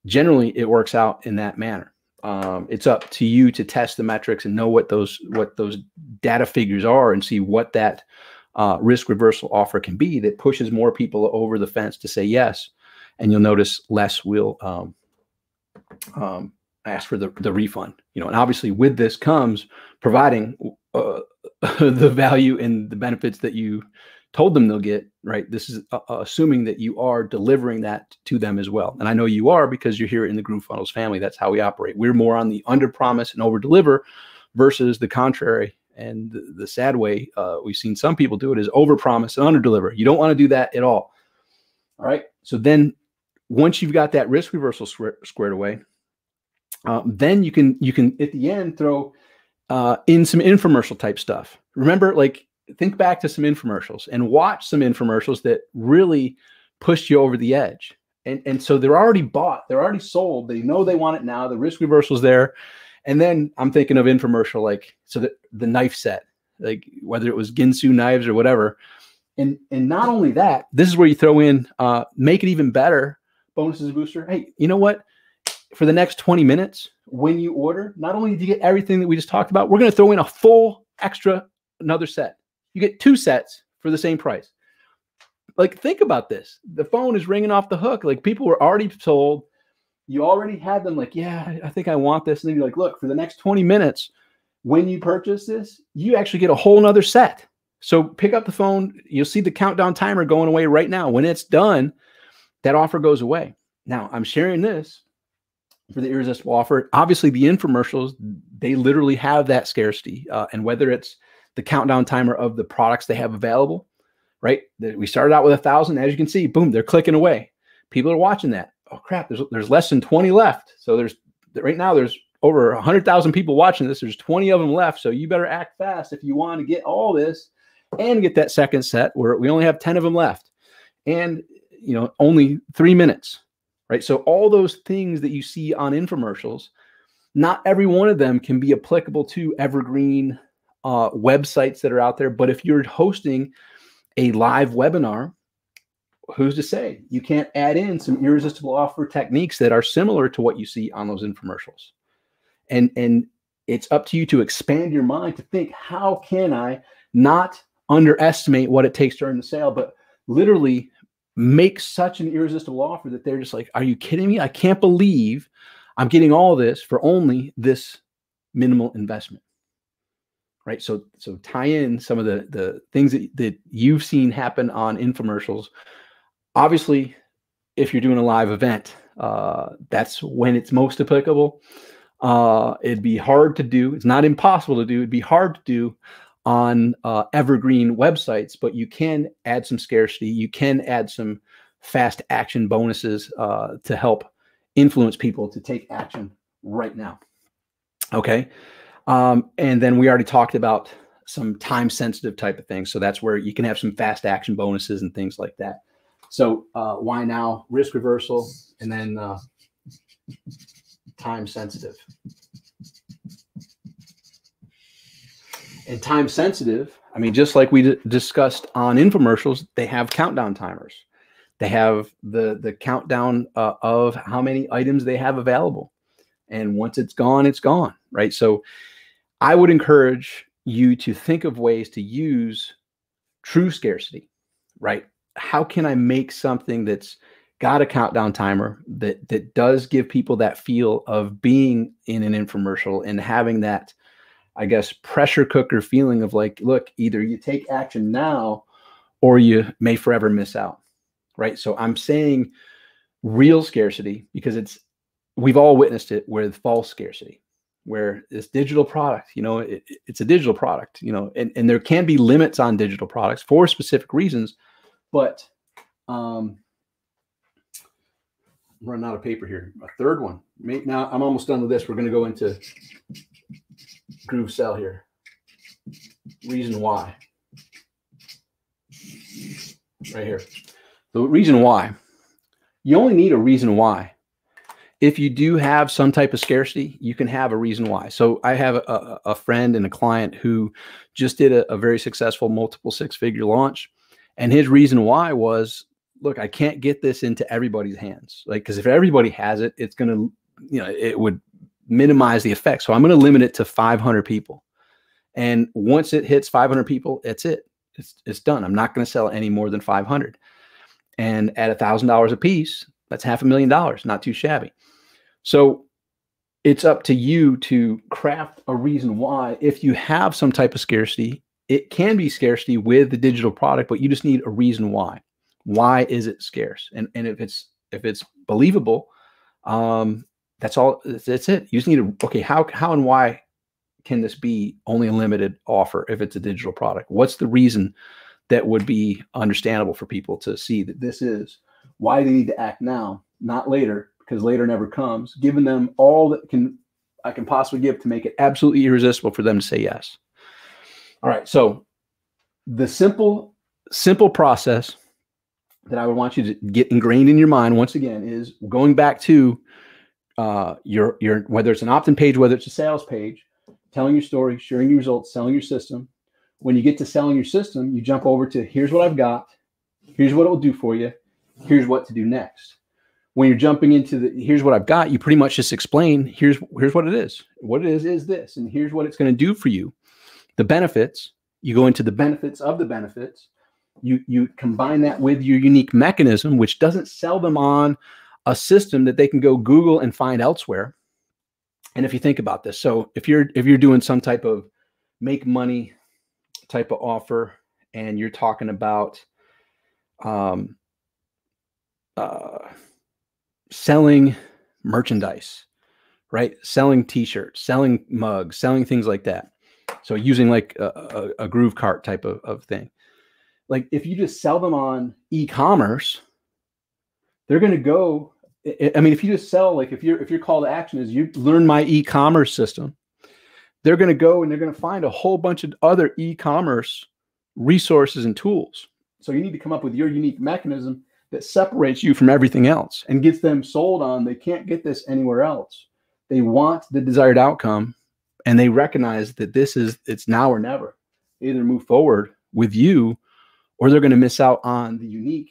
Generally, it works out in that manner. It's up to you to test the metrics and know what those data figures are and see what that risk reversal offer can be that pushes more people over the fence to say yes. And you'll notice less will ask for the refund. And obviously with this comes providing the value and the benefits that you told them they'll get, right? This is assuming that you are delivering that to them as well. And I know you are because you're here in the GrooveFunnels family. That's how we operate. We're more on the under promise and over deliver versus the contrary. And the sad way we've seen some people do it is over promise and under deliver. You don't want to do that at all. All right. So then once you've got that risk reversal squared away, then you can at the end throw in some infomercial type stuff. Remember, like, think back to some infomercials and watch some infomercials that really pushed you over the edge. And so they're already bought, they're already sold. They know they want it now. The risk reversal's there. And then I'm thinking of infomercial, like, so the knife set, like whether it was Ginsu knives or whatever. And not only that, this is where you throw in, make it even better, bonuses and booster. Hey, you know what? For the next 20 minutes, when you order, not only do you get everything that we just talked about, we're going to throw in a full extra, another set. You get 2 sets for the same price. Like, think about this. The phone is ringing off the hook. Like, people were already sold. You already had them like, yeah, I think I want this. And then you're like, look, for the next 20 minutes, when you purchase this, you actually get a whole nother set. So pick up the phone. You'll see the countdown timer going away right now. When it's done, that offer goes away. Now, I'm sharing this for the irresistible offer. Obviously, the infomercials, they literally have that scarcity. And whether it's the countdown timer of the products they have available, right? We started out with 1,000. As you can see, boom, they're clicking away. People are watching that. Oh crap, there's less than 20 left. So right now there's over 100,000 people watching this. There's 20 of them left. So you better act fast if you want to get all this and get that second set where we only have 10 of them left. And only 3 minutes, right? So all those things that you see on infomercials, not every one of them can be applicable to evergreen websites that are out there. But if you're hosting a live webinar, who's to say you can't add in some irresistible offer techniques that are similar to what you see on those infomercials? And it's up to you to expand your mind to think, how can I not underestimate what it takes to earn the sale, but literally make such an irresistible offer that they're just like, are you kidding me? I can't believe I'm getting all this for only this minimal investment. Right. So tie in some of the things that you've seen happen on infomercials. Obviously, if you're doing a live event, that's when it's most applicable. It'd be hard to do. It's not impossible to do. It'd be hard to do on evergreen websites, but you can add some scarcity. You can add some fast action bonuses to help influence people to take action right now. Okay. And then we already talked about some time sensitive type of things. So that's where you can have some fast action bonuses and things like that. So why now? Risk reversal, and then time sensitive. And time sensitive, I mean, just like we discussed on infomercials, they have countdown timers. They have the countdown of how many items they have available. And once it's gone, right? So I would encourage you to think of ways to use true scarcity, right? How can I make something that's got a countdown timer that does give people that feel of being in an infomercial and having that, I guess, pressure cooker feeling of like, look, either you take action now or you may forever miss out, right? So I'm saying real scarcity because we've all witnessed it with false scarcity, where this digital product, it's a digital product, and there can be limits on digital products for specific reasons, but I'm running out of paper here. A third one, Now I'm almost done with this. We're going to go into GrooveSell here. Reason why. Right here. The reason why. You only need a reason why. If you do have some type of scarcity, you can have a reason why. So I have a friend and a client who just did a very successful multiple six-figure launch. And his reason why was, look, I can't get this into everybody's hands. Like, because if everybody has it, it's going to, it would minimize the effect. So I'm going to limit it to 500 people. And once it hits 500 people, that's it. It's done. I'm not going to sell any more than 500. And at $1,000 a piece, that's $500,000. Not too shabby. So it's up to you to craft a reason why. If you have some type of scarcity, it can be scarcity with the digital product, but you just need a reason why. Why is it scarce? And if it's believable, that's all. That's it. You just need to, okay, how and why can this be only a limited offer if it's a digital product? What's the reason that would be understandable for people to see that this is why they need to act now, not later, because later never comes, giving them all that I can possibly give to make it absolutely irresistible for them to say yes. All right. So the simple process that I would want you to get ingrained in your mind, once again, is going back to your whether it's an opt-in page, whether it's a sales page, telling your story, sharing your results, selling your system. When you get to selling your system, you jump over to, here's what I've got, here's what it will do for you, here's what to do next. When you're jumping into the, here's what I've got, you pretty much just explain, here's what it is. What it is this, and here's what it's going to do for you. The benefits, you go into the benefits of the benefits. You combine that with your unique mechanism, which doesn't sell them on a system that they can go Google and find elsewhere. And if you think about this, so if you're doing some type of make money type of offer, and you're talking about selling merchandise, right? Selling t-shirts, selling mugs, selling things like that. So using like a Groove Cart type of thing. Like if you just sell them on e-commerce, they're going to go. I mean, if you just sell, like if your call to action is you learn my e-commerce system, they're going to go and they're going to find a whole bunch of other e-commerce resources and tools. So you need to come up with your unique mechanism that separates you from everything else and gets them sold on. They can't get this anywhere else. They want the desired outcome, and they recognize that it's now or never. They either move forward with you, or they're going to miss out on the unique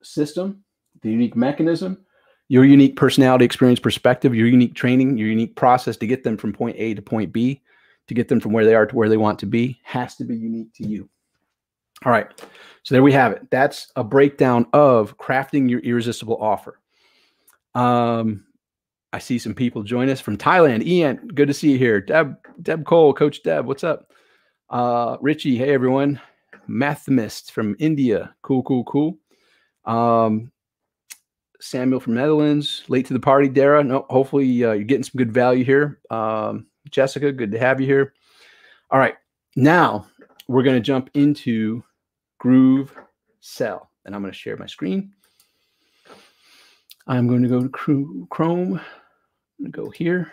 system, the unique mechanism, your unique personality, experience, perspective, your unique training, your unique process to get them from point A to point B, to get them from where they are to where they want to be, has to be unique to you. All right. So there we have it. That's a breakdown of crafting your irresistible offer. I see some people join us from Thailand. Ian, good to see you here. Deb Cole, Coach Deb, what's up? Richie, hey everyone. Mathemist from India. Cool. Samuel from Netherlands, late to the party. Dara, no, hopefully you're getting some good value here. Jessica, good to have you here. All right, now we're going to jump into GrooveSell, and I'm going to share my screen. I'm going to go to Chrome. I'm going to go here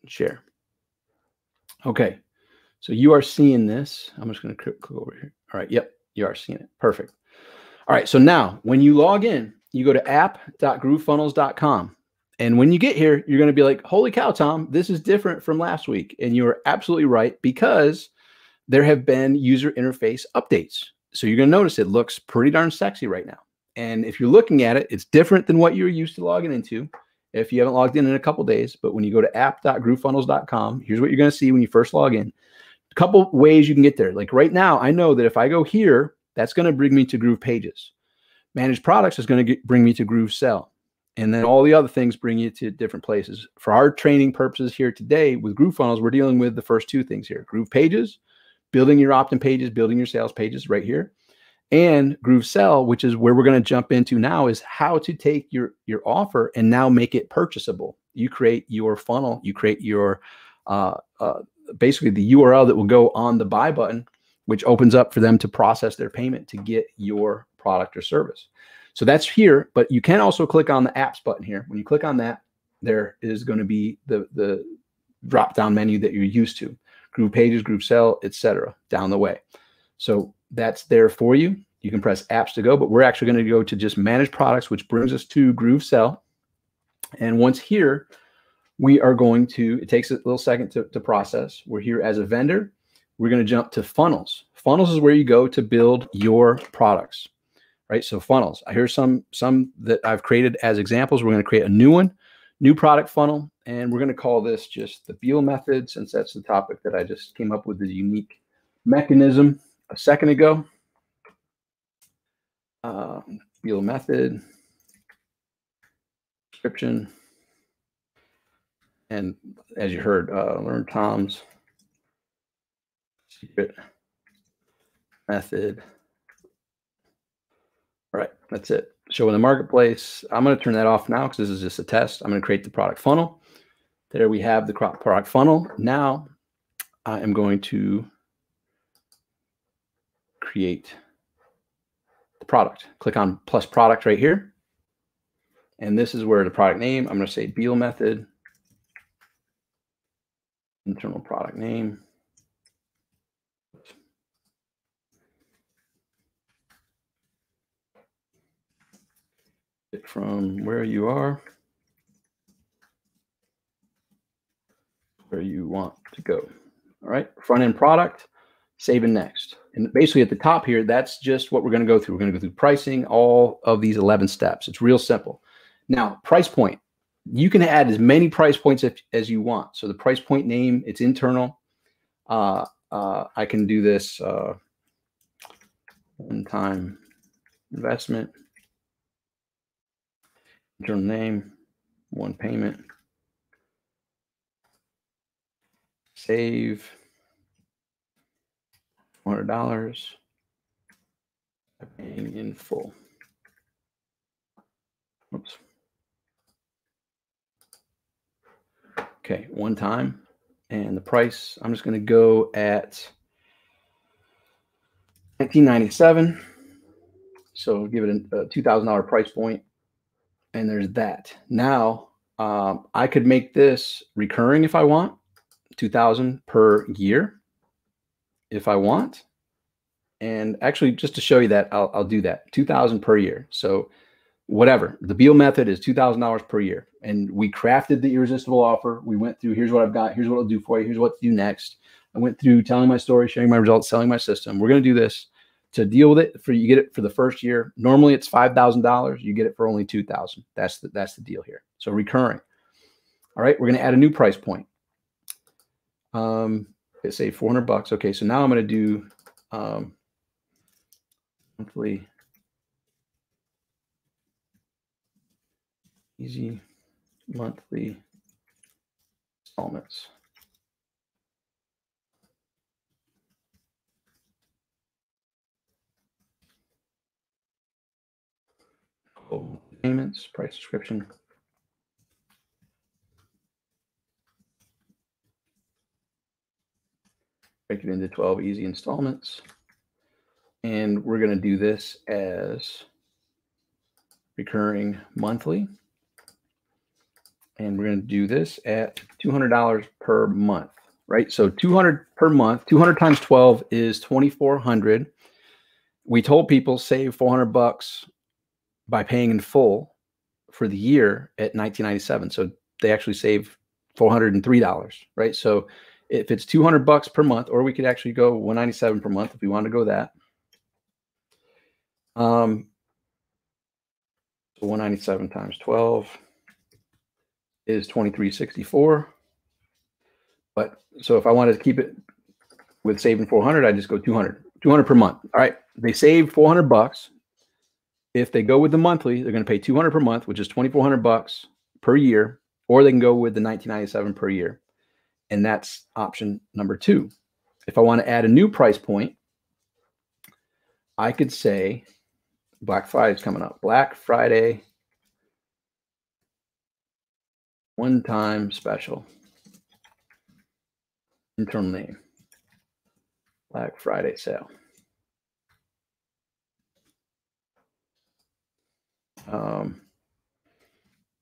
and share. Okay, so you are seeing this. I'm just going to click over here. All right, yep, you are seeing it. Perfect. All right, so now when you log in, you go to app.groovefunnels.com. And when you get here, you're going to be like, holy cow, Tom, this is different from last week. And you're absolutely right, because there have been user interface updates. So you're going to notice it looks pretty darn sexy right now. And if you're looking at it, it's different than what you're used to logging into if you haven't logged in a couple of days. But when you go to app.groovefunnels.com, here's what you're going to see when you first log in. A couple ways you can get there. Like right now, I know that if I go here, that's going to bring me to Groove Pages. Managed Products is going to bring me to GrooveSell. And then all the other things bring you to different places. For our training purposes here today with GrooveFunnels, we're dealing with the first two things here. Groove Pages, building your opt-in pages, building your sales pages right here. And GrooveSell, which is where we're going to jump into now, is how to take your offer and now make it purchasable. You create your funnel. You create your basically the URL that will go on the buy button, which opens up for them to process their payment to get your product or service. So that's here, but you can also click on the apps button here. When you click on that, there is going to be the drop down menu that you're used to. Groove Pages, GrooveSell, etc. down the way. So that's there for you. You can press apps to go, but we're actually going to go to just manage products, which brings us to GrooveSell. And once here, we are going to, it takes a little second to process. We're here as a vendor. We're going to jump to funnels. Funnels is where you go to build your products, right? So funnels, here's some that I've created as examples. We're going to create a new one, new product funnel, and we're going to call this just the Beal method, since that's the topic that I just came up with, the unique mechanism a second ago. Beal method, description, and as you heard, learn Tom's secret method. All right, that's it. Show in the marketplace. I'm going to turn that off now because this is just a test. I'm going to create the product funnel. There we have the product funnel. Now I am going to create the product. Click on plus product right here. And this is where the product name, I'm going to say Beal method, internal product name. From where you are, where you want to go. All right, front end product, save and next. And basically at the top here, that's just what we're going to go through. We're going to go through pricing, all of these 11 steps. It's real simple. Now, price point. You can add as many price points as you want. So the price point name, it's internal. I can do this one-time investment, internal name, one payment, save $100, paying in full. Oops. Okay, one time, and the price, I'm just going to go at $19.97. So give it a $2,000 price point, and there's that. Now I could make this recurring if I want, $2,000 per year if I want. And actually, just to show you that, I'll do that, $2,000 per year. So whatever, the Beal method is $2,000 per year. And we crafted the irresistible offer. We went through, here's what I've got, here's what I'll do for you, here's what to do next. I went through telling my story, sharing my results, selling my system. We're going to do this to deal with it. You get it for the first year. Normally it's $5,000. You get it for only $2,000. That's the deal here. So recurring. All right, we're going to add a new price point. Let's say $400. Okay, so now I'm going to do monthly easy monthly installments. Payments, price description. Break it into 12 easy installments. And we're going to do this as recurring monthly. And we're going to do this at $200 per month, right? So 200 per month, 200 times 12 is 2,400. We told people save $400 by paying in full for the year at $19.97. So they actually save $403, right? So if it's $200 per month, or we could actually go $197 per month if we want to go that. So 197 times 12 is 2364. But so if I wanted to keep it with saving 400, I just go 200 per month. All right, they save $400. If they go with the monthly, they're going to pay 200 per month, which is 2,400 bucks per year, or they can go with the 1997 per year. And that's option number 2. If I want to add a new price point, I could say Black Friday is coming up. Black Friday one-time special. Internal name. Black Friday sale.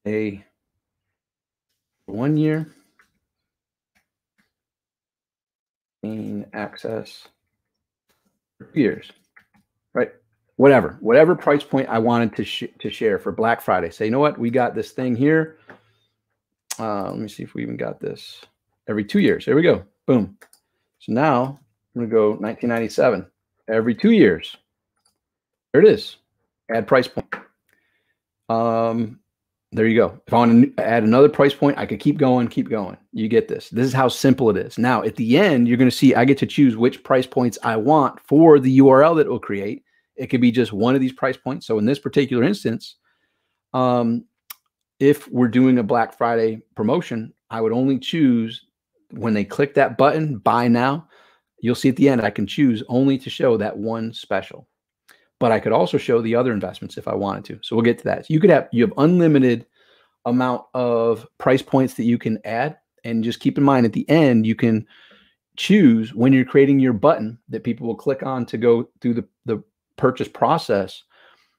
A 1 year. Gain access for 2 years, right? Whatever price point I wanted to share for Black Friday. Say, you know what? We got this thing here. Let me see if we even got this. Every 2 years. There we go. Boom. So now I'm going to go 1997. Every 2 years. There it is. Add price point. There you go. If I want to add another price point, I could keep going, keep going. You get this. This is how simple it is. Now, at the end, you're going to see I get to choose which price points I want for the URL that it will create. It could be just one of these price points. So in this particular instance, if we're doing a Black Friday promotion, I would only choose when they click that button, buy now. You'll see at the end, I can choose only to show that one special. But I could also show the other investments if I wanted to. So we'll get to that. So you have unlimited amount of price points that you can add. And just keep in mind at the end, you can choose when you're creating your button that people will click on to go through the purchase process.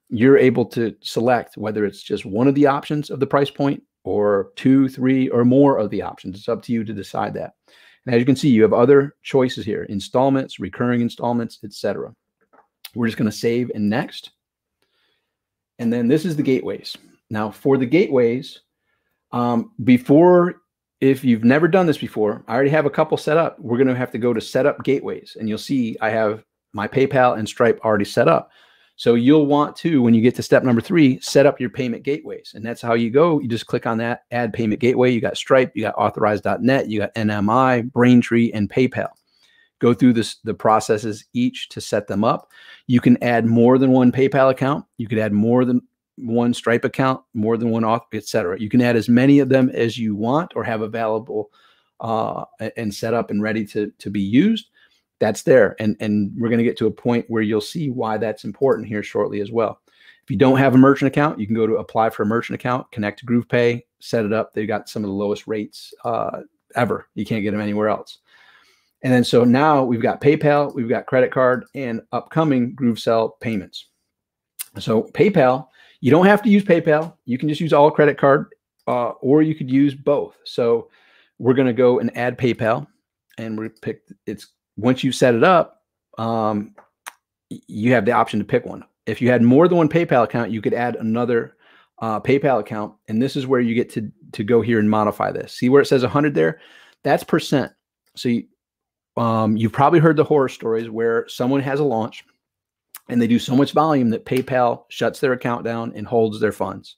You're able to select whether it's just one of the options of the price point or 2, 3, or more of the options. It's up to you to decide that. And as you can see, you have other choices here: installments, recurring installments, etc. We're just going to save and next. And then this is the gateways. Now for the gateways, if you've never done this before, I already have a couple set up. We're going to have to go to set up gateways, and you'll see I have my PayPal and Stripe already set up. So you'll want to, when you get to step number 3, set up your payment gateways. And that's how you go. You just click on that, add payment gateway. You got Stripe, you got authorized.net, you got NMI, Braintree, and PayPal. Go through the processes each to set them up. You can add more than one PayPal account. You could add more than one Stripe account, more than one auth, etc. You can add as many of them as you want or have available and set up and ready to be used. That's there. And we're going to get to a point where you'll see why that's important here shortly as well. If you don't have a merchant account, you can go to apply for a merchant account, connect to GroovePay, set it up. They've got some of the lowest rates ever. You can't get them anywhere else. And then so now we've got PayPal, we've got credit card, and upcoming GrooveSell payments. So PayPal, you don't have to use PayPal. You can just use all credit card, or you could use both. So we're going to go and add PayPal, and we pick it's. Once you set it up, you have the option to pick one. If you had more than one PayPal account, you could add another PayPal account. And this is where you get to go here and modify this. See where it says 100 there? That's percent. So you've probably heard the horror stories where someone has a launch and they do so much volume that PayPal shuts their account down and holds their funds.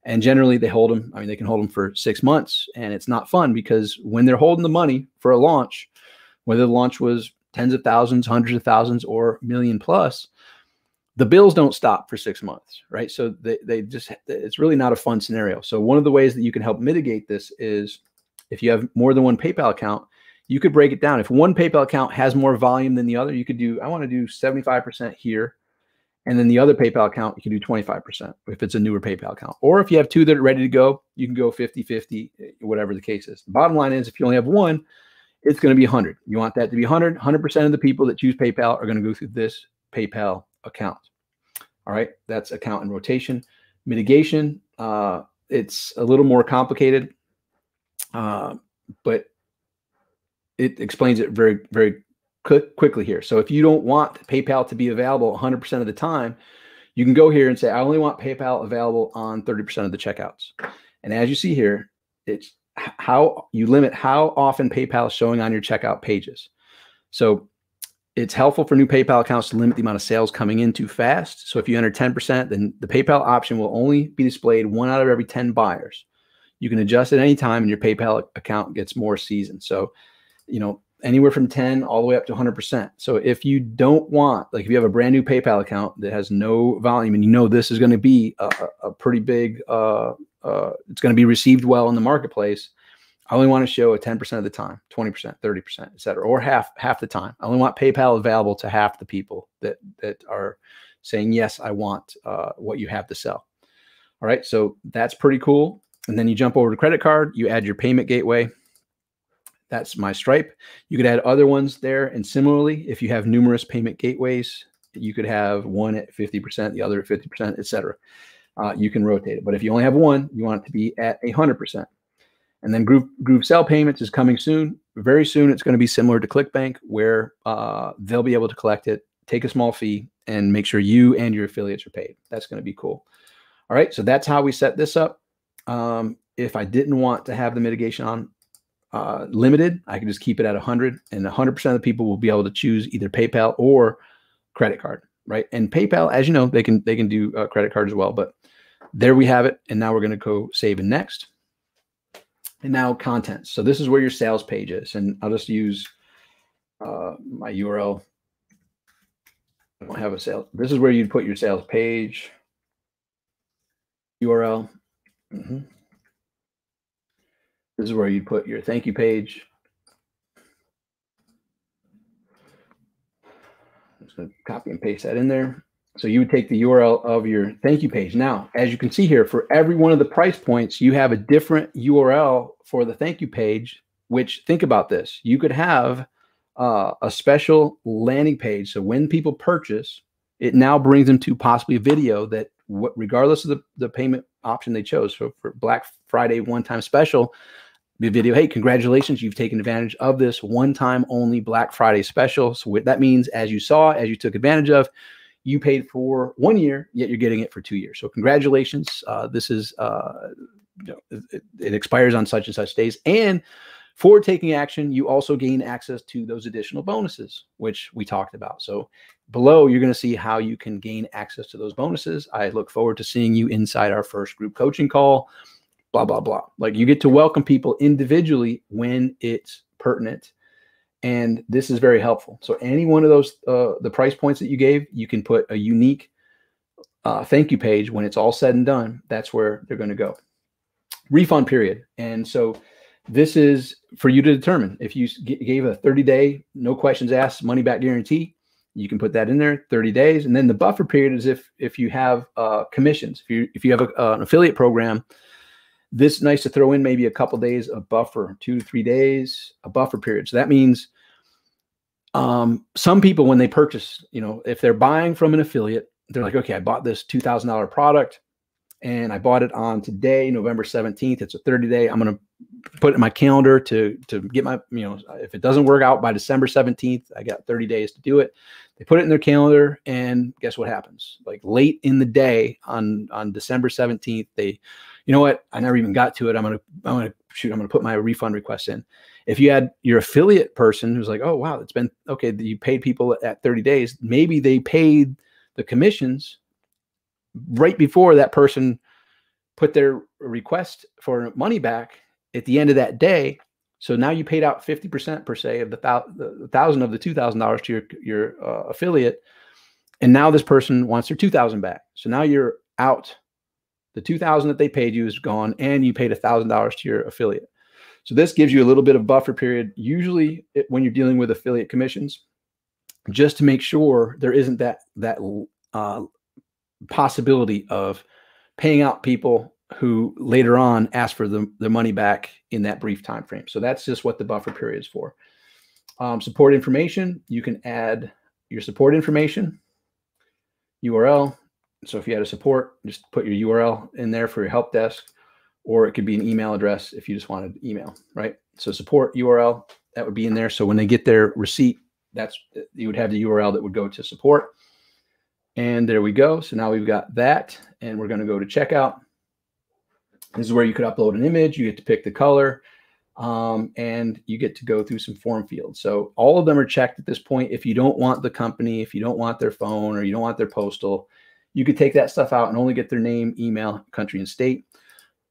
And generally they hold them. I mean, they can hold them for 6 months, and it's not fun because when they're holding the money for a launch, whether the launch was tens of thousands, hundreds of thousands, or million plus, the bills don't stop for 6 months, right? So it's really not a fun scenario. So one of the ways that you can help mitigate this is if you have more than one PayPal account, you could break it down. If one PayPal account has more volume than the other, you could do, I want to do 75% here. And then the other PayPal account, you can do 25% if it's a newer PayPal account. Or if you have two that are ready to go, you can go 50-50, whatever the case is. The bottom line is if you only have one, it's going to be 100. You want that to be 100. 100% of the people that choose PayPal are going to go through this PayPal account. All right, that's account and rotation. Mitigation, it's a little more complicated, but it explains it very, very quickly here. So if you don't want PayPal to be available 100% of the time, you can go here and say, I only want PayPal available on 30% of the checkouts. And as you see here, it's how you limit how often PayPal is showing on your checkout pages. So it's helpful for new PayPal accounts to limit the amount of sales coming in too fast. So if you enter 10%, then the PayPal option will only be displayed 1 out of every 10 buyers. You can adjust at any time and your PayPal account gets more seasoned. So, you know, anywhere from 10 all the way up to 100%. So if you don't want, like if you have a brand new PayPal account that has no volume and you know this is going to be a pretty big, it's going to be received well in the marketplace, I only want to show it 10% of the time, 20%, 30%, et cetera, or half the time. I only want PayPal available to half the people that are saying, yes, I want what you have to sell. All right, so that's pretty cool. And then you jump over to credit card, you add your payment gateway. That's my Stripe. You could add other ones there. And similarly, if you have numerous payment gateways, you could have one at 50%, the other at 50%, et cetera. You can rotate it. But if you only have one, you want it to be at 100%. And then GrooveSell payments is coming soon. Very soon, it's going to be similar to ClickBank, where they'll be able to collect it, take a small fee, and make sure you and your affiliates are paid. That's going to be cool. All right, so that's how we set this up. If I didn't want to have the mitigation on limited, I can just keep it at 100, and 100% of the people will be able to choose either PayPal or credit card, right? And PayPal, as you know, they can do credit card as well. But there we have it. And now we're going to go save and next. And now contents. So this is where your sales page is. And I'll just use my URL. I don't have a sales. This is where you'd put your sales page URL. This is where you'd put your thank you page. I'm just going to copy and paste that in there. So you would take the URL of your thank you page. Now, as you can see here, for every one of the price points, you have a different URL for the thank you page, which, think about this. You could have a special landing page. So when people purchase, it now brings them to possibly a video that, regardless of the payment option they chose. So for Black Friday one-time special, the video, hey, congratulations, you've taken advantage of this one-time only Black Friday special. So what that means, as you took advantage of, you paid for 1 year, yet you're getting it for 2 years. So congratulations. This is, it expires on such and such days. And for taking action, you also gain access to those additional bonuses, which we talked about. So below, you're going to see how you can gain access to those bonuses. I look forward to seeing you inside our first group coaching call, blah, blah, blah. Like, you get to welcome people individually when it's pertinent. And this is very helpful. So any one of those, the price points that you gave, you can put a unique thank you page. When it's all said and done, that's where they're going to go. Refund period. And so this is for you to determine. If you gave a 30-day, no questions asked, money back guarantee, you can put that in there, 30 days. And then the buffer period is if you have commissions. If you have an affiliate program, this is nice to throw in maybe a couple days of buffer, 2 to 3 days, a buffer period. So that means some people, when they purchase, if they're buying from an affiliate, they're like, okay, I bought this $2,000 product and I bought it on today, November 17th. It's a 30-day. I'm going to put it in my calendar to get my, if it doesn't work out by December 17th, I got 30 days to do it. They put it in their calendar, and guess what happens? Like late in the day on December 17th, they, you know what? I never even got to it. I'm going to put my refund request in. If you had your affiliate person who's like, oh, wow, it's been okay, you paid people at 30 days. Maybe they paid the commissions right before that person put their request for money back at the end of that day. So now you paid out 50% per se of the $1,000 of the $2,000 to your affiliate. And now this person wants their $2,000 back. So now you're out. The $2,000 that they paid you is gone, and you paid $1,000 to your affiliate. So this gives you a little bit of buffer period, usually when you're dealing with affiliate commissions, just to make sure there isn't that possibility of paying out people who later on ask for the money back in that brief time frame. So that's just what the buffer period is for. Support information, you can add your support information, URL. So if you had a support, just put your URL in there for your help desk, or it could be an email address if you just wanted email, right? So support URL, that would be in there. So when they get their receipt, you would have the URL that would go to support. And there we go. So now we've got that, and we're going to go to checkout. This is where you could upload an image. You get to pick the color, and you get to go through some form fields. So all of them are checked at this point. If you don't want the company, if you don't want their phone, or you don't want their postal, you could take that stuff out and only get their name, email, country, and state.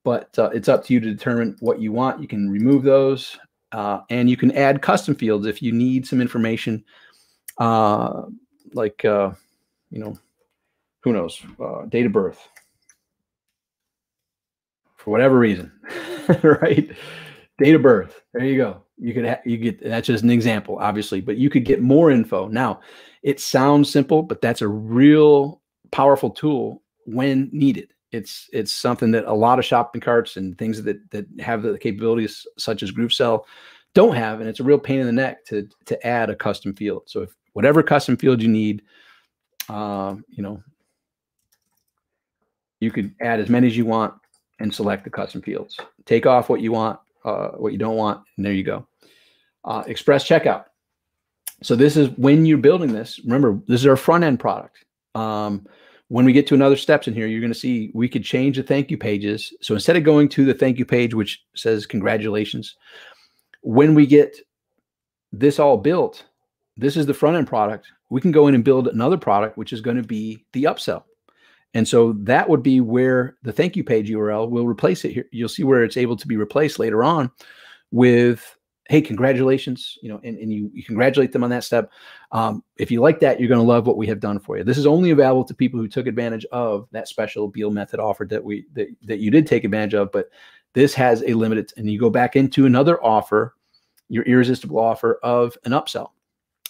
But it's up to you to determine what you want. You can remove those, and you can add custom fields if you need some information, like, who knows, date of birth. For whatever reason, right? Date of birth. There you go. You get, that's just an example, obviously, but you could get more info. Now, it sounds simple, but that's a real powerful tool when needed. It's something that a lot of shopping carts and things that have the capabilities such as GrooveSell don't have, and it's a real pain in the neck to add a custom field. So if whatever custom field you need, you could add as many as you want and select the custom fields. Take off what you want, what you don't want. And there you go. Express checkout. So this is when you're building this. Remember, this is our front end product. When we get to another steps in here, you're going to see we could change the thank you pages. So instead of going to the thank you page, which says congratulations, when we get this all built, this is the front end product. We can go in and build another product, which is going to be the upsell. And so that would be where the thank you page URL will replace it here. You'll see where it's able to be replaced later on with, hey, congratulations, you know, and you congratulate them on that step. If you like that, you're going to love what we have done for you. This is only available to people who took advantage of that special Beal method offer that you did take advantage of, but this has a limited, and you go back into another offer, your irresistible offer of an upsell.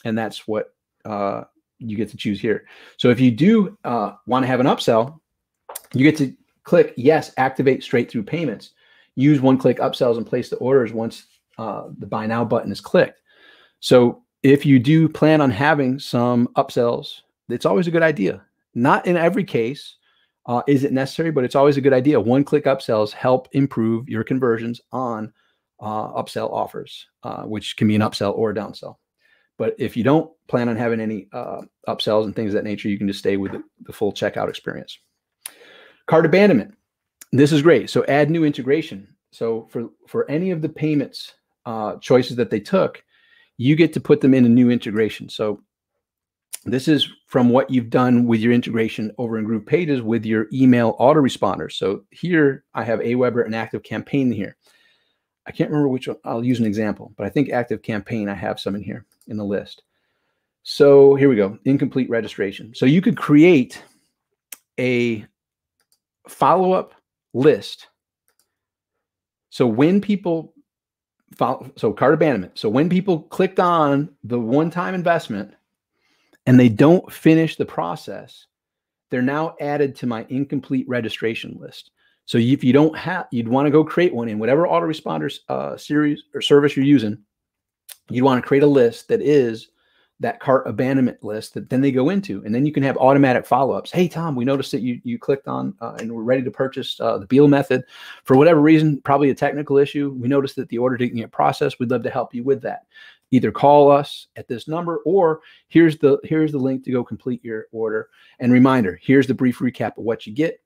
And that's what you get to choose here. So if you do want to have an upsell, you get to click yes, activate straight through payments. Use one-click upsells and place the orders once the buy now button is clicked. So if you do plan on having some upsells, it's always a good idea. Not in every case is it necessary, but it's always a good idea. One-click upsells help improve your conversions on upsell offers, which can be an upsell or a downsell. But if you don't plan on having any upsells and things of that nature, you can just stay with the full checkout experience. Cart abandonment. This is great. So add new integration. So for any of the payments choices that they took, you get to put them in a new integration. So this is from what you've done with your integration over in Groove Pages with your email autoresponders. So here I have Aweber and Active Campaign here. I can't remember which one. I'll use an example, but I think Active Campaign, I have some in here in the list. So here we go, incomplete registration. So you could create a follow-up list. So when people so cart abandonment. So when people clicked on the one-time investment and they don't finish the process, they're now added to my incomplete registration list. So if you don't have, you'd want to go create one in whatever autoresponder series or service you're using. You'd want to create a list that is that cart abandonment list that then they go into, and then you can have automatic follow-ups. Hey, Tom, we noticed that you clicked on and we're ready to purchase the Beal method. For whatever reason, probably a technical issue, we noticed that the order didn't get processed. We'd love to help you with that. Either call us at this number, or here's the link to go complete your order. And reminder, here's the brief recap of what you get.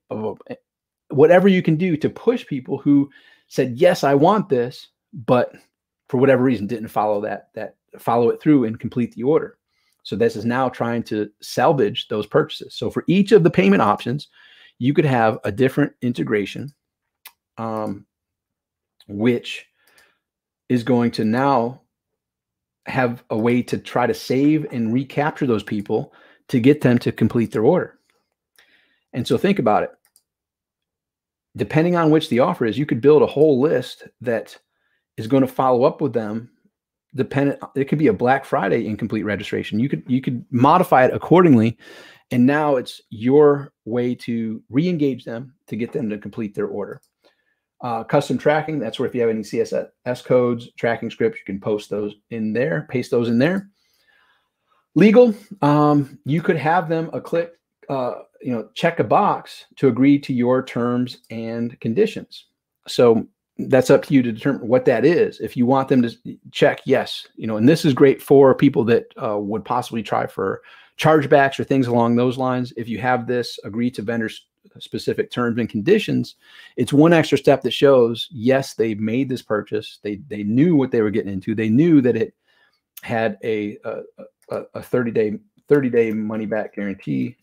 Whatever you can do to push people who said, yes, I want this, but for whatever reason didn't follow follow it through and complete the order. So this is now trying to salvage those purchases. So for each of the payment options, you could have a different integration, which is going to now have a way to try to save and recapture those people to get them to complete their order. And so think about it. Depending on which the offer is, you could build a whole list that is going to follow up with them. It could be a Black Friday incomplete registration. You could modify it accordingly, and now it's your way to re-engage them to get them to complete their order. Custom tracking, that's where if you have any CSS codes, tracking scripts, you can post those in there, paste those in there. Legal, you could have them check a box to agree to your terms and conditions. So that's up to you to determine what that is. If you want them to check yes, and this is great for people that would possibly try for chargebacks or things along those lines. If you have this agree to vendors specific terms and conditions, it's one extra step that shows, yes, they made this purchase. They knew what they were getting into. They knew that it had a 30-day money back guarantee.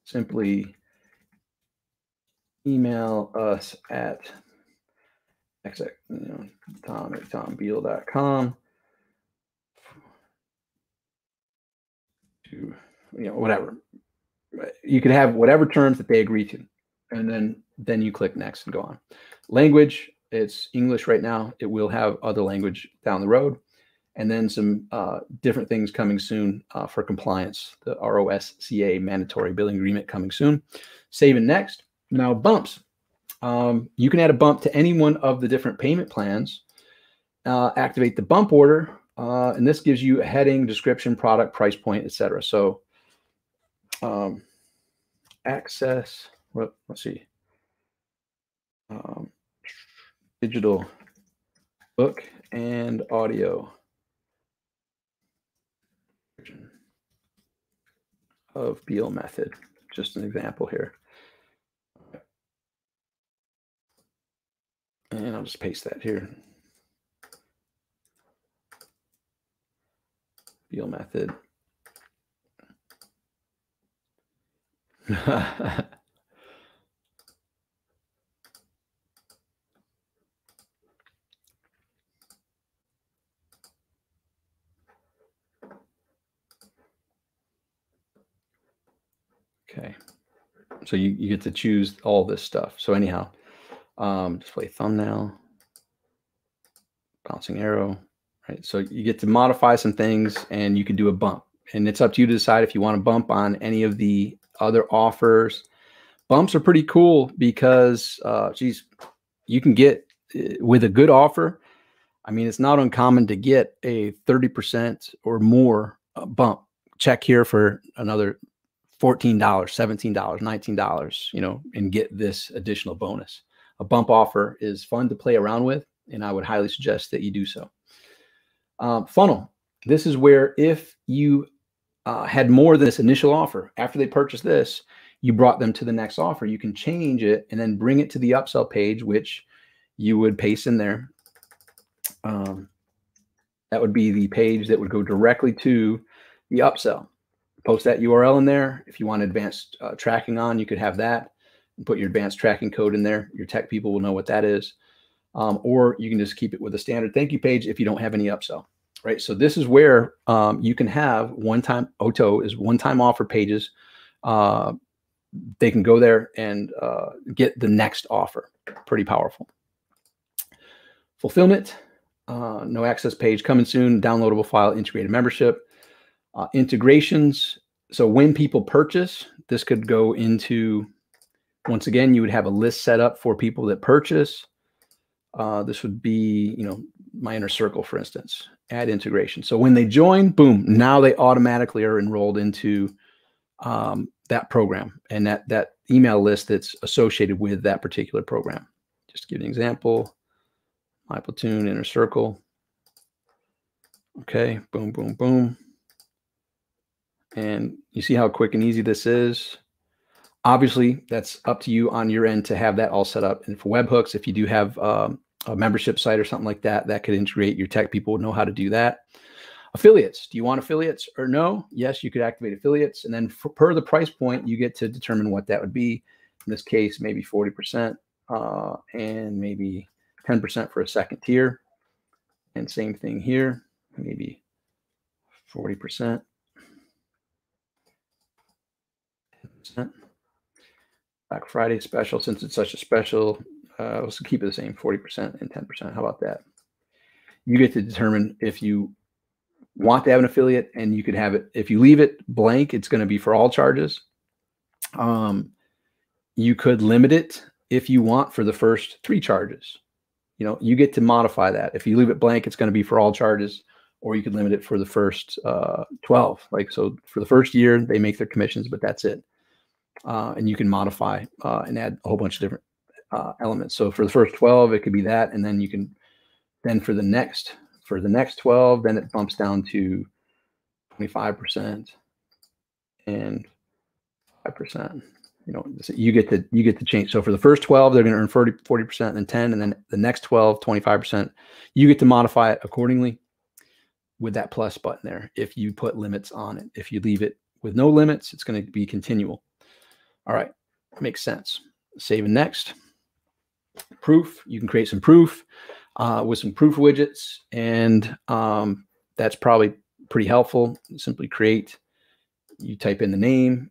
Simply email us at tom@tombeal.com to whatever. You could have whatever terms that they agree to, and then you click next and go on. Language, it's English right now. It will have other language down the road. And then some different things coming soon for compliance. The ROSCA mandatory billing agreement coming soon. Save and next. Now bumps. You can add a bump to any one of the different payment plans. Activate the bump order, and this gives you a heading, description, product, price point, etc. So access Well, let's see. Digital book and audio of Beal method. Just an example here. And I'll just paste that here. Beal method. Okay. So you get to choose all this stuff. So anyhow, display thumbnail, bouncing arrow, right? So you get to modify some things and you can do a bump. And it's up to you to decide if you want to bump on any of the other offers. Bumps are pretty cool because, geez, you can get with a good offer. I mean, it's not uncommon to get a 30% or more bump. Check here for another $14, $17, $19, you know, and get this additional bonus. A bump offer is fun to play around with, and I would highly suggest that you do so. Funnel. This is where if you had more than this initial offer, after they purchased this, you brought them to the next offer. You can change it and then bring it to the upsell page, which you would paste in there. That would be the page that would go directly to the upsell. Post that URL in there. If you want advanced tracking on, you could have that and put your advanced tracking code in there. Your tech people will know what that is. Or you can just keep it with a standard thank you page if you don't have any upsell, right? So this is where you can have one-time OTO is one-time offer pages. They can go there and get the next offer. Pretty powerful. Fulfillment, no access page coming soon, downloadable file, integrated membership. Integrations. So when people purchase, this could go into, once again, you would have a list set up for people that purchase. This would be, you know, my inner circle, for instance, add integration. So when they join, boom, now they automatically are enrolled into that program and that email list that's associated with that particular program. Just to give you an example, my platoon, inner circle. Okay, boom, boom, boom. And you see how quick and easy this is. Obviously, that's up to you on your end to have that all set up. And for webhooks, if you do have a membership site or something like that, that could integrate. Your tech people would know how to do that. Affiliates. Do you want affiliates or no? Yes, you could activate affiliates. And then per the price point, you get to determine what that would be. In this case, maybe 40% and maybe 10% for a second tier. And same thing here, maybe 40%. Black Friday special, since it's such a special, let's keep it the same, 40% and 10%. How about that? You get to determine if you want to have an affiliate, and you could have it. If you leave it blank, it's going to be for all charges. You could limit it if you want for the first 3 charges. You know, you get to modify that. If you leave it blank, it's going to be for all charges, or you could limit it for the first 12. Like, so for the first year, they make their commissions, but that's it. And you can modify and add a whole bunch of different elements. So for the first 12, it could be that. And then you can, then for the next 12, then it bumps down to 25% and 5%. You know, you get to change. So for the first 12, they're going to earn 40% and then 10, and then the next 12, 25%. You get to modify it accordingly with that plus button there. If you put limits on it, if you leave it with no limits, it's going to be continual. All right, makes sense. Save and next. Proof. You can create some proof with some proof widgets, and that's probably pretty helpful. Simply create. You type in the name,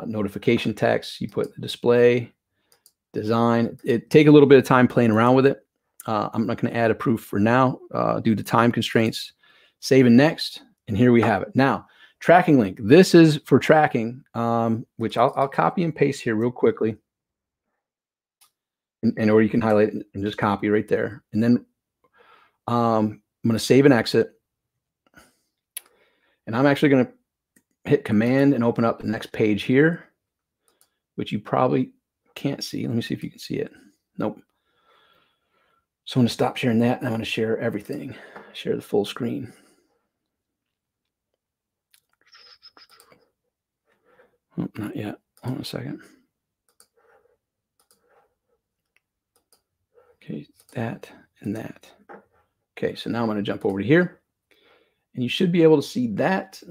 notification text. You put the display, design. It take a little bit of time playing around with it. I'm not going to add a proof for now due to time constraints. Save and next, and here we have it. Now, tracking link. This is for tracking, which I'll copy and paste here real quickly. And or you can highlight it and just copy right there. And then I'm going to save and exit. And I'm actually going to hit Command and open up the next page here. which you probably can't see. Let me see if you can see it. Nope. So I'm going to stop sharing that, and I'm going to share everything. Share the full screen. Oh, not yet. Hold on a second. Okay, that and that. Okay, so now I'm going to jump over to here, and you should be able to see that.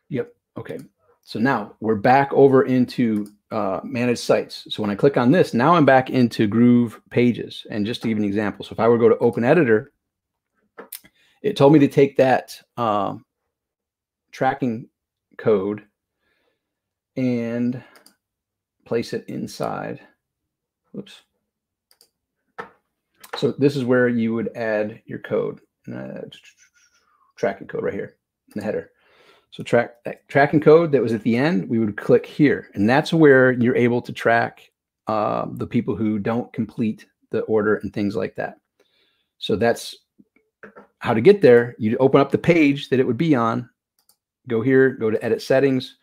Yep. Okay. So now we're back over into manage sites. So when I click on this, now I'm back into Groove pages. And just to give an example, so if I were to go to Open Editor, it told me to take that tracking code and place it inside. Whoops. So this is where you would add your code, tracking code right here in the header. So tracking code that was at the end, we would click here. And that's where you're able to track the people who don't complete the order and things like that. So that's how to get there. You open up the page that it would be on, go here, go to edit settings,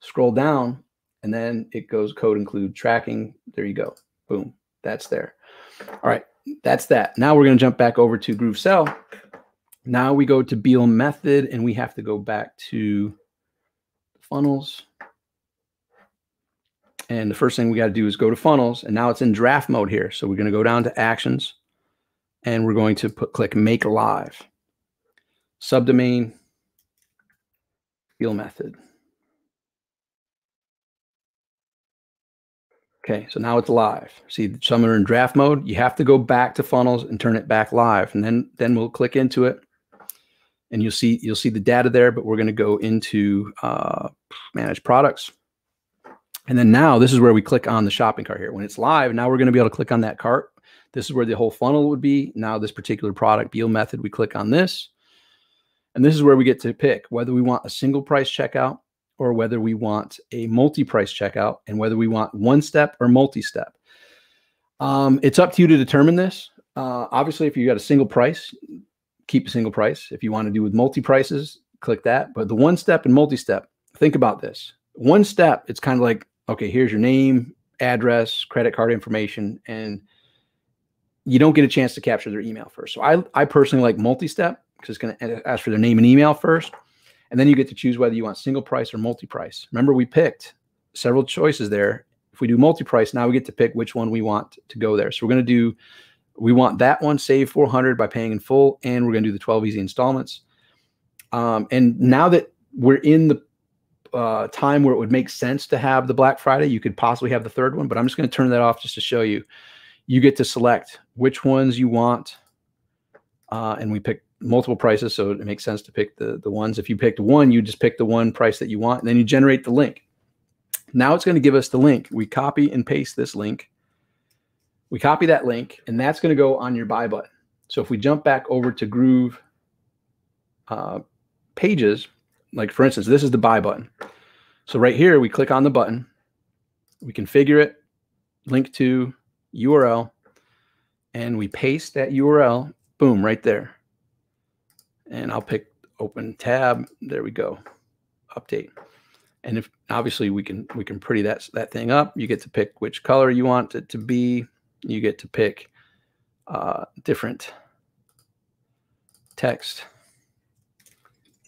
scroll down, and then it goes code include tracking. There you go. Boom. That's there. All right. That's that. Now we're going to jump back over to GrooveSell. Now we go to Beal method, and we have to go back to funnels. And the first thing we got to do is go to funnels, and now it's in draft mode here. So we're going to go down to actions, and we're going to click make live. Subdomain, Beal method. Okay, so now it's live. See, some are in draft mode. You have to go back to funnels and turn it back live, and then we'll click into it. And you'll see the data there, but we're going to go into manage products. And then now this is where we click on the shopping cart here. When it's live, now we're going to be able to click on that cart. This is where the whole funnel would be. Now this particular product, Beal method, we click on this. And this is where we get to pick whether we want a single price checkout or whether we want a multi-price checkout and whether we want one step or multi-step. It's up to you to determine this. Obviously, if you got a single price, keep a single price. If you want to do with multi-prices, click that. But the one step and multi-step, think about this. One step, it's kind of like, okay, here's your name, address, credit card information, and you don't get a chance to capture their email first. So I personally like multi-step because it's going to ask for their name and email first. And then you get to choose whether you want single price or multi-price. Remember, we picked several choices there. If we do multi-price, now we get to pick which one we want to go there. So we're going to do, we want that one, save $400 by paying in full, and we're going to do the 12 easy installments. And now that we're in the time where it would make sense to have the Black Friday, you could possibly have the third one, but I'm just going to turn that off just to show you. You get to select which ones you want, and we pick multiple prices, so it makes sense to pick the ones. If you picked one, you just pick the one price that you want, and then you generate the link. Now it's going to give us the link. We copy and paste this link. We copy that link, and that's going to go on your buy button. So if we jump back over to Groove pages, like for instance, this is the buy button. So right here, we click on the button, we configure it, link to URL, and we paste that URL, boom, right there. And I'll pick open tab. There we go. Update. And if obviously we can pretty that thing up. You get to pick which color you want it to be. You get to pick different text.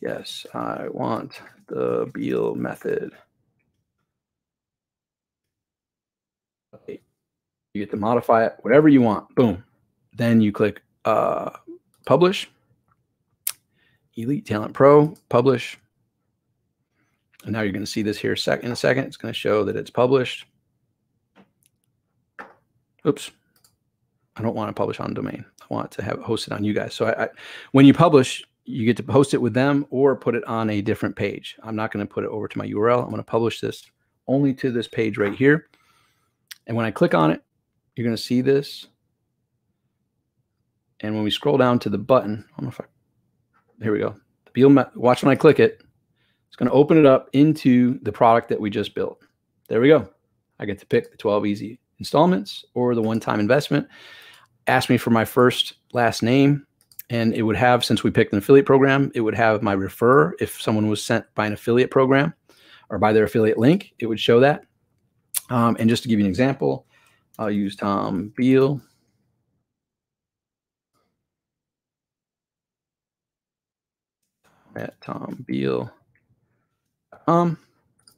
Yes, I want the Beal method. Okay. You get to modify it, whatever you want. Boom. Then you click publish. Elite Talent Pro, publish. And now you're going to see this here in a second. It's going to show that it's published. Oops. I don't want to publish on domain. I want to have it hosted on you guys. So when you publish, you get to host it with them or put it on a different page. I'm not going to put it over to my URL. I'm going to publish this only to this page right here. And when I click on it, you're going to see this. And when we scroll down to the button, I don't know if here we go. The Beal, watch when I click it. It's going to open it up into the product that we just built. There we go. I get to pick the 12 easy installments or the one-time investment. Ask me for my first, last name, and it would have, since we picked an affiliate program, it would have my refer. If someone was sent by an affiliate program or by their affiliate link, it would show that. And just to give you an example, I'll use Tom Beal. At Tom Beal.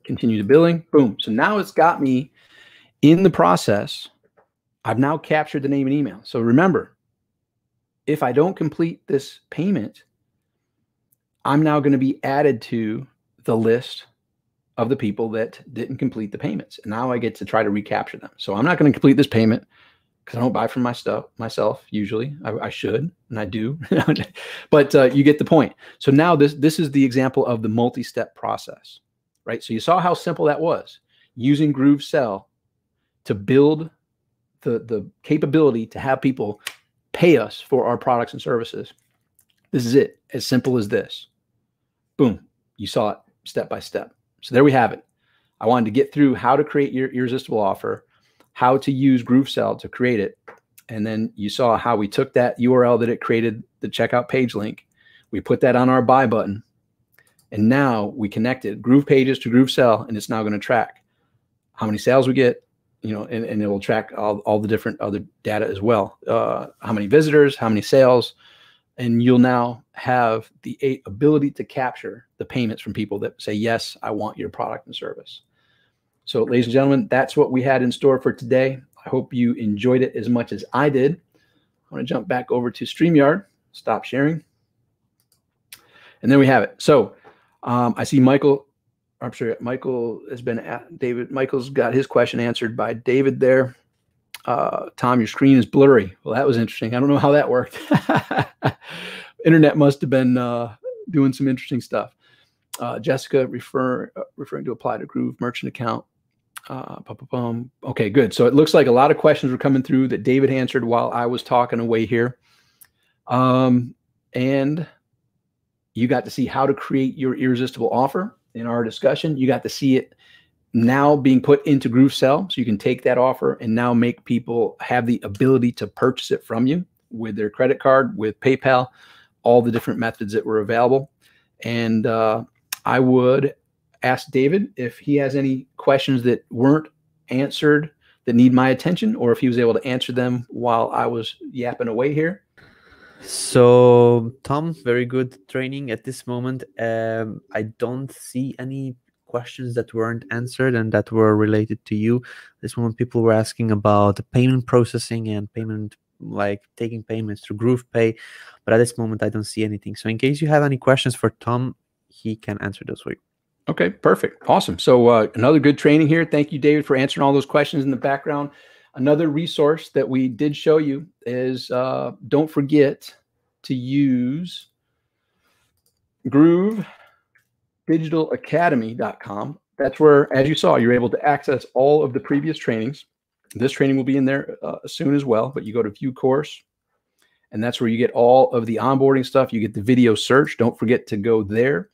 Continue the billing. Boom. So now it's got me in the process. I've now captured the name and email. So remember, if I don't complete this payment, I'm now going to be added to the list of the people that didn't complete the payments. And now I get to try to recapture them. So I'm not going to complete this payment because I don't buy from myself usually. I should, and I do. But you get the point. So now this is the example of the multi-step process, right? So you saw how simple that was, using GrooveSell to build the capability to have people pay us for our products and services. This is it, as simple as this. Boom, you saw it step by step. So there we have it. I wanted to get through how to create your irresistible offer, how to use GrooveSell to create it. And then you saw how we took that URL that it created, the checkout page link, we put that on our buy button, and now we connected Groove Pages to GrooveSell, and it's now going to track how many sales we get, you know, and it will track all the different other data as well. How many visitors, how many sales, and you'll now have the ability to capture the payments from people that say, yes, I want your product and service. So ladies and gentlemen, that's what we had in store for today. I hope you enjoyed it as much as I did. I want to jump back over to StreamYard, stop sharing. And there we have it. So I see Michael, I'm sure Michael has been at David. Michael's got his question answered by David there. Tom, your screen is blurry. Well, that was interesting. I don't know how that worked. Internet must have been doing some interesting stuff. Jessica referring to apply to Groove merchant account. Okay, good. So it looks like a lot of questions were coming through that David answered while I was talking away here. And you got to see how to create your irresistible offer in our discussion. You got to see it now being put into GrooveSell, so you can take that offer and now make people have the ability to purchase it from you with their credit card, with PayPal, all the different methods that were available. And I would ask David if he has any questions that weren't answered that need my attention, or if he was able to answer them while I was yapping away here. So, Tom, very good training at this moment. I don't see any questions that weren't answered and that were related to you. This moment, people were asking about the payment processing and payment, like taking payments through GroovePay. But at this moment, I don't see anything. So in case you have any questions for Tom, he can answer those for you. Okay, perfect. Awesome. So another good training here. Thank you, David, for answering all those questions in the background. Another resource that we did show you is don't forget to use GrooveDigitalAcademy.com. That's where, as you saw, you're able to access all of the previous trainings. This training will be in there soon as well, but you go to View Course, and that's where you get all of the onboarding stuff. You get the video search. Don't forget to go there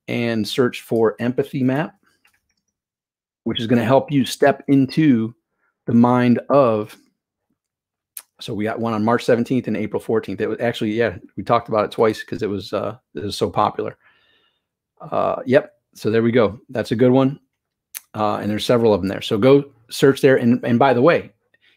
and search for Empathy Map, which is going to help you step into the mind of. So we got one on March 17th and April 14th. It was actually, yeah, we talked about it twice because it was so popular. Yep. So there we go. That's a good one. And there's several of them there. So go search there. And by the way,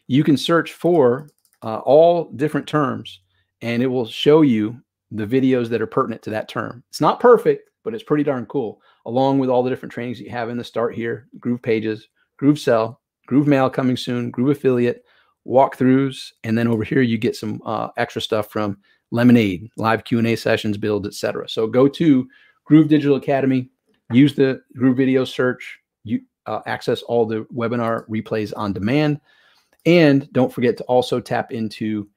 you can search for all different terms, and it will show you the videos that are pertinent to that term. It's not perfect, but it's pretty darn cool, along with all the different trainings you have in the start here: Groove Pages, GrooveSell, Groove Mail coming soon, Groove Affiliate, walkthroughs, and then over here you get some extra stuff from Lemonade, live Q&A sessions, builds, etc. So go to Groove Digital Academy, use the Groove Video search, you access all the webinar replays on demand, and don't forget to also tap into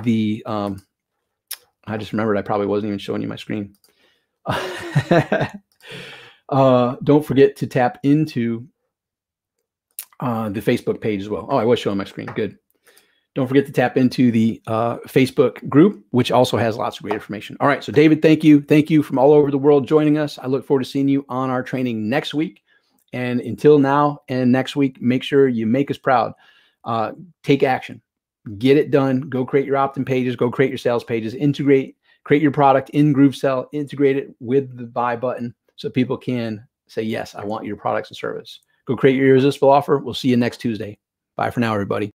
the I just remembered I probably wasn't even showing you my screen. Don't forget to tap into the Facebook page as well. Oh, I was showing my screen. Good. Don't forget to tap into the Facebook group, which also has lots of great information. All right. So David, thank you. Thank you from all over the world joining us. I look forward to seeing you on our training next week. And until now and next week, make sure you make us proud. Take action. Get it done. Go create your opt-in pages. Go create your sales pages. Create your product in GrooveSell. Integrate it with the buy button so people can say, yes, I want your products and service. Go create your irresistible offer. We'll see you next Tuesday. Bye for now, everybody.